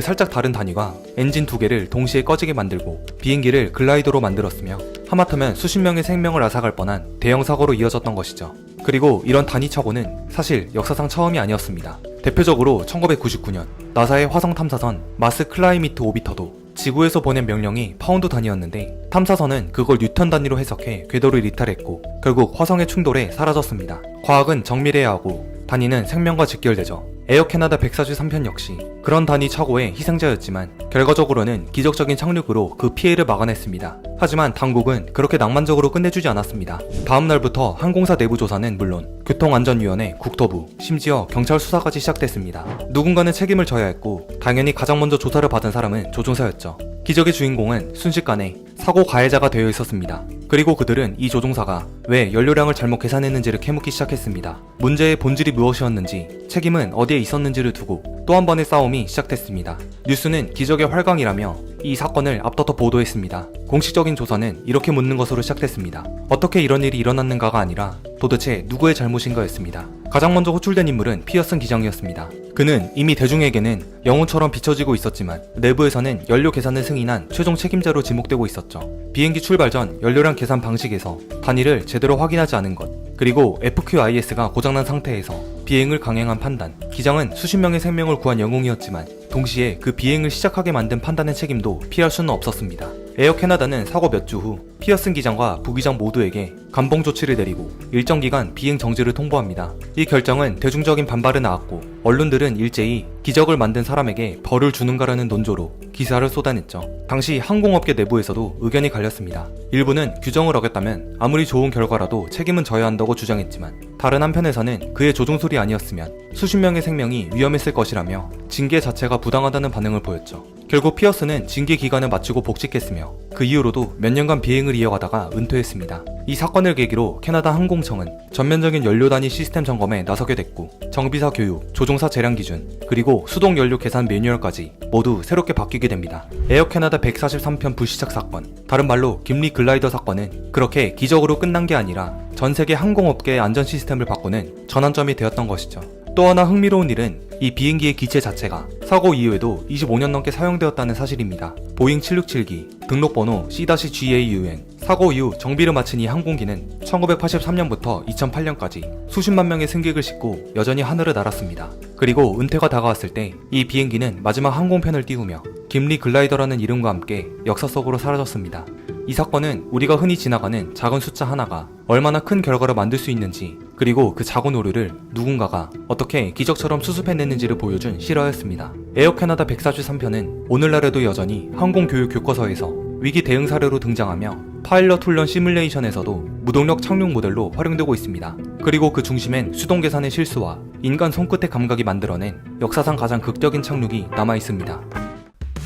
살짝 다른 단위가 엔진 2개를 동시에 꺼지게 만들고 비행기를 글라이더로 만들었으며 하마터면 수십 명의 생명을 앗아갈 뻔한 대형 사고로 이어졌던 것이죠. 그리고 이런 단위 착오는 사실 역사상 처음이 아니었습니다. 대표적으로 1999년 나사의 화성 탐사선 마스 클라이미트 오비터도 지구에서 보낸 명령이 파운드 단위였는데 탐사선은 그걸 뉴턴 단위로 해석해 궤도를 이탈했고 결국 화성의 충돌에 사라졌습니다. 과학은 정밀해야 하고 단위는 생명과 직결되죠. 에어 캐나다 143편 역시 그런 단위 착오의 희생자였지만 결과적으로는 기적적인 착륙으로 그 피해를 막아냈습니다. 하지만 당국은 그렇게 낭만적으로 끝내주지 않았습니다. 다음 날부터 항공사 내부 조사는 물론 교통안전위원회, 국토부, 심지어 경찰 수사까지 시작됐습니다. 누군가는 책임을 져야 했고 당연히 가장 먼저 조사를 받은 사람은 조종사였죠. 기적의 주인공은 순식간에 사고 가해자가 되어 있었습니다. 그리고 그들은 이 조종사가 왜 연료량을 잘못 계산했는지를 캐묻기 시작했습니다. 문제의 본질이 무엇이었는지, 책임은 어디에 있었는지를 두고 또 한 번의 싸움이 시작됐습니다. 뉴스는 기적의 활강이라며 이 사건을 앞서서 보도했습니다. 공식적인 조사는 이렇게 묻는 것으로 시작됐습니다. 어떻게 이런 일이 일어났는가가 아니라 도대체 누구의 잘못인가였습니다. 가장 먼저 호출된 인물은 피어슨 기장이었습니다. 그는 이미 대중에게는 영웅처럼 비춰지고 있었지만 내부에서는 연료 계산을 승인한 최종 책임자로 지목되고 있었죠. 비행기 출발 전 연료량 계산 방식에서 단위를 제대로 확인하지 않은 것, 그리고 FQIS가 고장난 상태에서 비행을 강행한 판단. 기장은 수십 명의 생명을 구한 영웅이었지만 동시에 그 비행을 시작하게 만든 판단의 책임도 피할 수는 없었습니다. 에어 캐나다는 사고 몇 주 후 피어슨 기장과 부기장 모두에게 감봉 조치를 내리고 일정 기간 비행 정지를 통보합니다. 이 결정은 대중적인 반발을 낳았고 언론들은 일제히 기적을 만든 사람에게 벌을 주는가라는 논조로 기사를 쏟아냈죠. 당시 항공업계 내부에서도 의견이 갈렸습니다. 일부는 규정을 어겼다면 아무리 좋은 결과라도 책임은 져야 한다고 주장했지만 다른 한편에서는 그의 조종술이 아니었으면 수십 명의 생명이 위험했을 것이라며 징계 자체가 부당하다는 반응을 보였죠. 결국 피어스는 징계 기간을 마치고 복직했으며 그 이후로도 몇 년간 비행을 이어가다가 은퇴했습니다. 이 사건을 계기로 캐나다 항공청은 전면적인 연료 단위 시스템 점검에 나서게 됐고 정비사 교육, 조종사 재량 기준, 그리고 수동 연료 계산 매뉴얼까지 모두 새롭게 바뀌게 됩니다. 에어 캐나다 143편 불시착 사건, 다른 말로 김리 글라이더 사건은 그렇게 기적으로 끝난 게 아니라 전 세계 항공업계의 안전 시스템을 바꾸는 전환점이 되었던 것이죠. 또 하나 흥미로운 일은 이 비행기의 기체 자체가 사고 이후에도 25년 넘게 사용되었다는 사실입니다. 보잉 767기, 등록번호 C-GAUN, 사고 이후 정비를 마친 이 항공기는 1983년부터 2008년까지 수십만 명의 승객을 싣고 여전히 하늘을 날았습니다. 그리고 은퇴가 다가왔을 때 이 비행기는 마지막 항공편을 띄우며 김리 글라이더라는 이름과 함께 역사 속으로 사라졌습니다. 이 사건은 우리가 흔히 지나가는 작은 숫자 하나가 얼마나 큰 결과를 만들 수 있는지, 그리고 그 작은 오류를 누군가가 어떻게 기적처럼 수습해냈는지를 보여준 실화였습니다. 에어 캐나다 143편은 오늘날에도 여전히 항공교육 교과서에서 위기 대응 사례로 등장하며 파일럿 훈련 시뮬레이션에서도 무동력 착륙 모델로 활용되고 있습니다. 그리고 그 중심엔 수동 계산의 실수와 인간 손끝의 감각이 만들어낸 역사상 가장 극적인 착륙이 남아있습니다.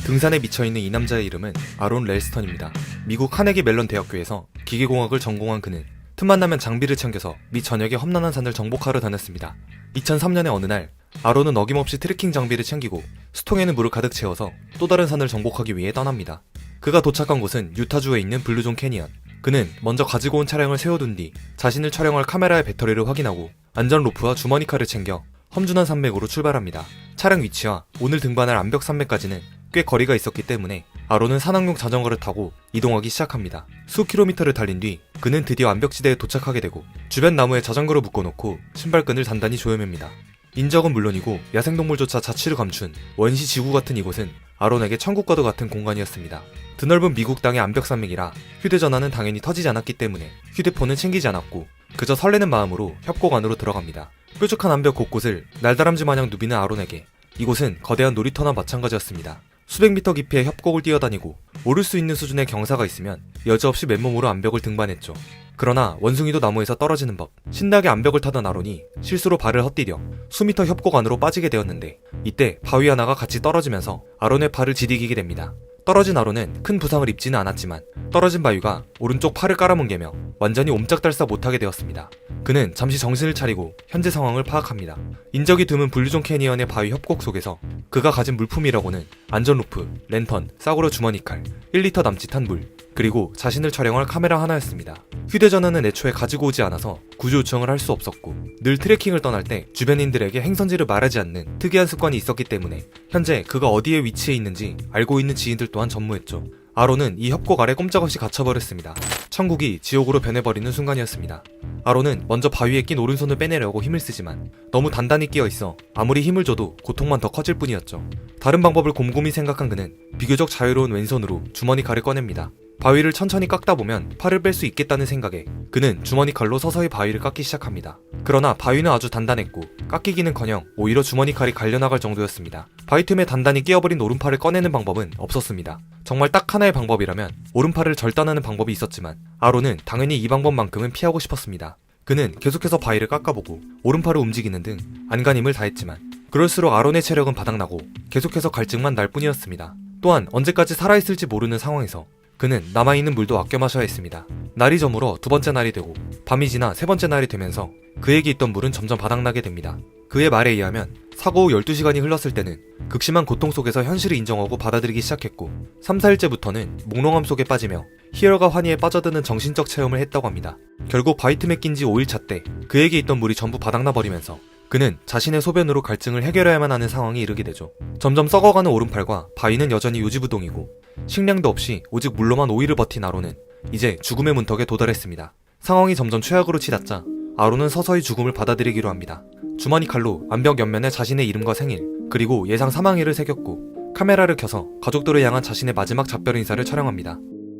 등산에 미쳐있는 이 남자의 이름은 아론 렐스턴입니다. 미국 카네기 멜론 대학교에서 기계공학을 전공한 그는 틈만 나면 장비를 챙겨서 미 전역의 험난한 산을 정복하러 다녔습니다. 2003년의 어느 날 아론은 어김없이 트레킹 장비를 챙기고 수통에는 물을 가득 채워서 또 다른 산을 정복하기 위해 떠납니다. 그가 도착한 곳은 유타주에 있는 블루존 캐니언. 그는 먼저 가지고 온 차량을 세워둔 뒤 자신을 촬영할 카메라의 배터리를 확인하고 안전 로프와 주머니칼을 챙겨 험준한 산맥으로 출발합니다. 차량 위치와 오늘 등반할 암벽 산맥까지는 꽤 거리가 있었기 때문에 아론은 산악용 자전거를 타고 이동하기 시작합니다. 수 킬로미터를 달린 뒤 그는 드디어 암벽지대에 도착하게 되고 주변 나무에 자전거를 묶어놓고 신발끈을 단단히 조여맵니다. 인적은 물론이고 야생동물조차 자취를 감춘 원시 지구 같은 이곳은 아론에게 천국과도 같은 공간이었습니다. 드넓은 미국 땅의 암벽 산맥이라 휴대전화는 당연히 터지지 않았기 때문에 휴대폰은 챙기지 않았고 그저 설레는 마음으로 협곡 안으로 들어갑니다. 뾰족한 암벽 곳곳을 날다람쥐 마냥 누비는 아론에게 이곳은 거대한 놀이터나 마찬가지였습니다. 수백 미터 깊이의 협곡을 뛰어다니고 오를 수 있는 수준의 경사가 있으면 여지없이 맨몸으로 암벽을 등반했죠. 그러나 원숭이도 나무에서 떨어지는 법. 신나게 암벽을 타던 아론이 실수로 발을 헛디뎌 수미터 협곡 안으로 빠지게 되었는데, 이때 바위 하나가 같이 떨어지면서 아론의 팔을 지디기게 됩니다. 떨어진 아론은 큰 부상을 입지는 않았지만 떨어진 바위가 오른쪽 팔을 깔아뭉개며 완전히 옴짝달싹 못하게 되었습니다. 그는 잠시 정신을 차리고 현재 상황을 파악합니다. 인적이 드문 블루존 캐니언의 바위 협곡 속에서 그가 가진 물품이라고는 안전루프, 랜턴, 싸구려 주머니칼, 1리터 남짓한 물, 그리고 자신을 촬영할 카메라 하나였습니다. 휴대전화는 애초에 가지고 오지 않아서 구조 요청을 할 수 없었고, 늘 트레킹을 떠날 때 주변인들에게 행선지를 말하지 않는 특이한 습관이 있었기 때문에 현재 그가 어디에 위치해 있는지 알고 있는 지인들 또한 전무했죠. 아론은 이 협곡 아래 꼼짝없이 갇혀버렸습니다. 천국이 지옥으로 변해버리는 순간이었습니다. 아론은 먼저 바위에 낀 오른손을 빼내려고 힘을 쓰지만 너무 단단히 끼어있어 아무리 힘을 줘도 고통만 더 커질 뿐이었죠. 다른 방법을 곰곰이 생각한 그는 비교적 자유로운 왼손으로 주머니 칼을 꺼냅니다. 바위를 천천히 깎다 보면 팔을 뺄 수 있겠다는 생각에 그는 주머니 칼로 서서히 바위를 깎기 시작합니다. 그러나 바위는 아주 단단했고 깎이기는커녕 오히려 주머니 칼이 갈려나갈 정도였습니다. 바위 틈에 단단히 끼어버린 오른팔을 꺼내는 방법은 없었습니다. 정말 딱 하나의 방법이라면 오른팔을 절단하는 방법이 있었지만 아론은 당연히 이 방법만큼은 피하고 싶었습니다. 그는 계속해서 바위를 깎아보고 오른팔을 움직이는 등 안간힘을 다했지만 그럴수록 아론의 체력은 바닥나고 계속해서 갈증만 날 뿐이었습니다. 또한 언제까지 살아있을지 모르는 상황에서 그는 남아있는 물도 아껴 마셔야 했습니다. 날이 저물어 두 번째 날이 되고 밤이 지나 세 번째 날이 되면서 그에게 있던 물은 점점 바닥나게 됩니다. 그의 말에 의하면 사고 후 12시간이 흘렀을 때는 극심한 고통 속에서 현실을 인정하고 받아들이기 시작했고 3, 4일째부터는 몽롱함 속에 빠지며 희열과 환희에 빠져드는 정신적 체험을 했다고 합니다. 결국 바위 틈에 낀 지 5일차 때 그에게 있던 물이 전부 바닥나 버리면서 그는 자신의 소변으로 갈증을 해결해야만 하는 상황에 이르게 되죠. 점점 썩어가는 오른팔과 바위는 여전히 요지부동이고 식량도 없이 오직 물로만 5일을 버틴 아론은 이제 죽음의 문턱에 도달했습니다. 상황이 점점 최악으로 치닫자 아론은 서서히 죽음을 받아들이기로 합니다. 주머니 칼로 암벽 옆면에 자신의 이름과 생일, 그리고 예상 사망일을 새겼고 카메라를 켜서 가족들을 향한 자신의 마지막 작별 인사를 촬영합니다.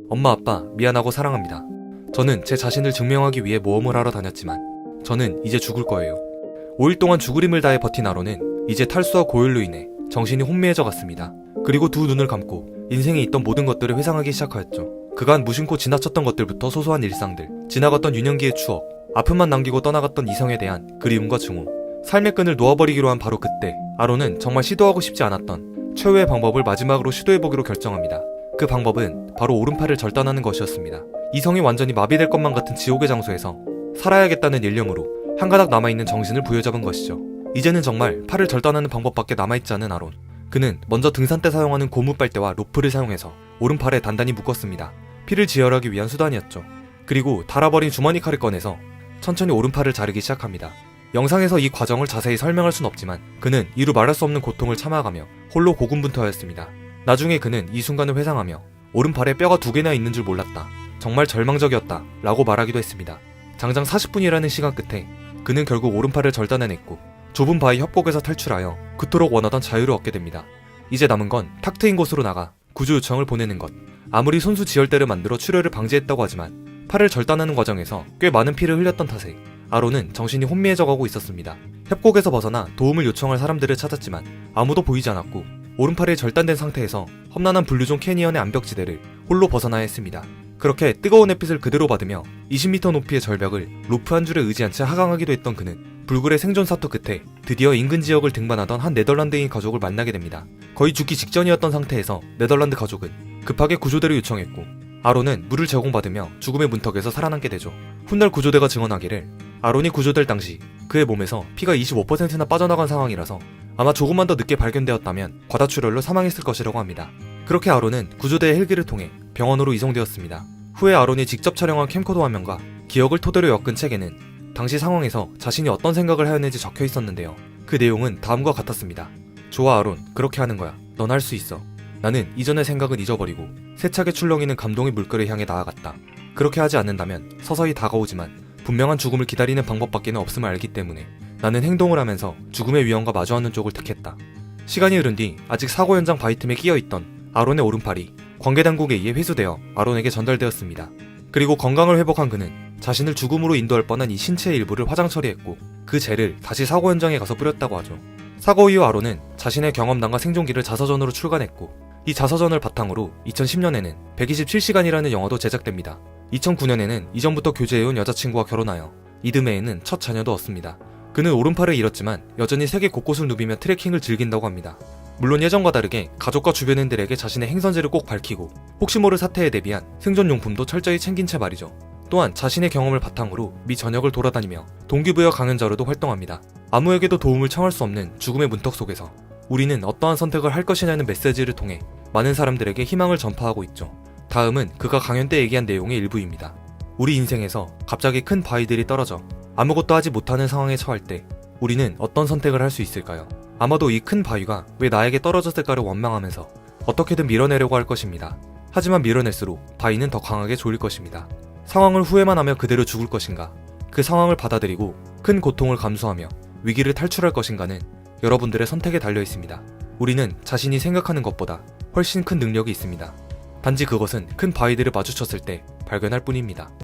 엄마 아빠 미안하고 사랑합니다. 저는 제 자신을 증명하기 위해 모험을 하러 다녔지만 저는 이제 죽을 거예요. 5일 동안 죽을 힘을 다해 버틴 아론은 이제 탈수와 고열로 인해 정신이 혼미해져 갔습니다. 그리고 두 눈을 감고 인생에 있던 모든 것들을 회상하기 시작하였죠. 그간 무심코 지나쳤던 것들부터 소소한 일상들, 지나갔던 유년기의 추억, 아픔만 남기고 떠나갔던 이성에 대한 그리움과 증오, 삶의 끈을 놓아버리기로 한 바로 그때 아론은 정말 시도하고 싶지 않았던 최후의 방법을 마지막으로 시도해보기로 결정합니다. 그 방법은 바로 오른팔을 절단하는 것이었습니다. 이성이 완전히 마비될 것만 같은 지옥의 장소에서 살아야겠다는 일념으로 한 가닥 남아있는 정신을 부여잡은 것이죠. 이제는 정말 팔을 절단하는 방법밖에 남아있지 않은 아론. 그는 먼저 등산 때 사용하는 고무 빨대와 로프를 사용해서 오른팔에 단단히 묶었습니다. 피를 지혈하기 위한 수단이었죠. 그리고 닳아버린 주머니 칼을 꺼내서 천천히 오른팔을 자르기 시작합니다. 영상에서 이 과정을 자세히 설명할 순 없지만 그는 이루 말할 수 없는 고통을 참아가며 홀로 고군분투하였습니다. 나중에 그는 이 순간을 회상하며 오른팔에 뼈가 2개나 있는 줄 몰랐다. 정말 절망적이었다. 라고 말하기도 했습니다. 장장 40분이라는 시간 끝에 그는 결국 오른팔을 절단해냈고 좁은 바위 협곡에서 탈출하여 그토록 원하던 자유를 얻게 됩니다. 이제 남은 건 탁 트인 곳으로 나가 구조 요청을 보내는 것. 아무리 손수 지혈대를 만들어 출혈을 방지했다고 하지만 팔을 절단하는 과정에서 꽤 많은 피를 흘렸던 탓에 아론은 정신이 혼미해져 가고 있었습니다. 협곡에서 벗어나 도움을 요청할 사람들을 찾았지만 아무도 보이지 않았고 오른팔이 절단된 상태에서 험난한 블루존 캐니언의 암벽지대를 홀로 벗어나야 했습니다. 그렇게 뜨거운 햇빛을 그대로 받으며 20m 높이의 절벽을 로프 한 줄에 의지한 채 하강하기도 했던 그는 불굴의 생존 사투 끝에 드디어 인근 지역을 등반하던 한 네덜란드인 가족을 만나게 됩니다. 거의 죽기 직전이었던 상태에서 네덜란드 가족은 급하게 구조대를 요청했고 아론은 물을 제공받으며 죽음의 문턱에서 살아남게 되죠. 훗날 구조대가 증언하기를 아론이 구조될 당시 그의 몸에서 피가 25%나 빠져나간 상황이라서 아마 조금만 더 늦게 발견되었다면 과다출혈로 사망했을 것이라고 합니다. 그렇게 아론은 구조대의 헬기를 통해 병원으로 이송되었습니다. 후에 아론이 직접 촬영한 캠코더 화면과 기억을 토대로 엮은 책에는 당시 상황에서 자신이 어떤 생각을 하였는지 적혀 있었는데요. 그 내용은 다음과 같았습니다. 좋아 아론, 그렇게 하는 거야. 넌 할 수 있어. 나는 이전의 생각은 잊어버리고 세차게 출렁이는 감동의 물결을 향해 나아갔다. 그렇게 하지 않는다면 서서히 다가오지만 분명한 죽음을 기다리는 방법밖에는 없음을 알기 때문에 나는 행동을 하면서 죽음의 위험과 마주하는 쪽을 택했다. 시간이 흐른 뒤 아직 사고 현장 바위 틈에 끼어있던 아론의 오른팔이 관계당국에 의해 회수되어 아론에게 전달되었습니다. 그리고 건강을 회복한 그는 자신을 죽음으로 인도할 뻔한 이 신체의 일부를 화장 처리했고 그 젤을 다시 사고 현장에 가서 뿌렸다고 하죠. 사고 이후 아론은 자신의 경험담과 생존기를 자서전으로 출간했고 이 자서전을 바탕으로 2010년에는 127시간이라는 영화도 제작됩니다. 2009년에는 이전부터 교제해온 여자친구와 결혼하여 이듬해에는 첫 자녀도 얻습니다. 그는 오른팔을 잃었지만 여전히 세계 곳곳을 누비며 트레킹을 즐긴다고 합니다. 물론 예전과 다르게 가족과 주변인들에게 자신의 행선지를 꼭 밝히고 혹시 모를 사태에 대비한 생존용품도 철저히 챙긴 채 말이죠. 또한 자신의 경험을 바탕으로 미 전역을 돌아다니며 동기부여 강연자로도 활동합니다. 아무에게도 도움을 청할 수 없는 죽음의 문턱 속에서 우리는 어떠한 선택을 할 것이냐는 메시지를 통해 많은 사람들에게 희망을 전파하고 있죠. 다음은 그가 강연 때 얘기한 내용의 일부입니다. 우리 인생에서 갑자기 큰 바위들이 떨어져 아무것도 하지 못하는 상황에 처할 때 우리는 어떤 선택을 할 수 있을까요? 아마도 이 큰 바위가 왜 나에게 떨어졌을까를 원망하면서 어떻게든 밀어내려고 할 것입니다. 하지만 밀어낼수록 바위는 더 강하게 조일 것입니다. 상황을 후회만 하며 그대로 죽을 것인가? 그 상황을 받아들이고 큰 고통을 감수하며 위기를 탈출할 것인가는 여러분들의 선택에 달려 있습니다. 우리는 자신이 생각하는 것보다 훨씬 큰 능력이 있습니다. 단지 그것은 큰 바위들을 마주쳤을 때 발견할 뿐입니다.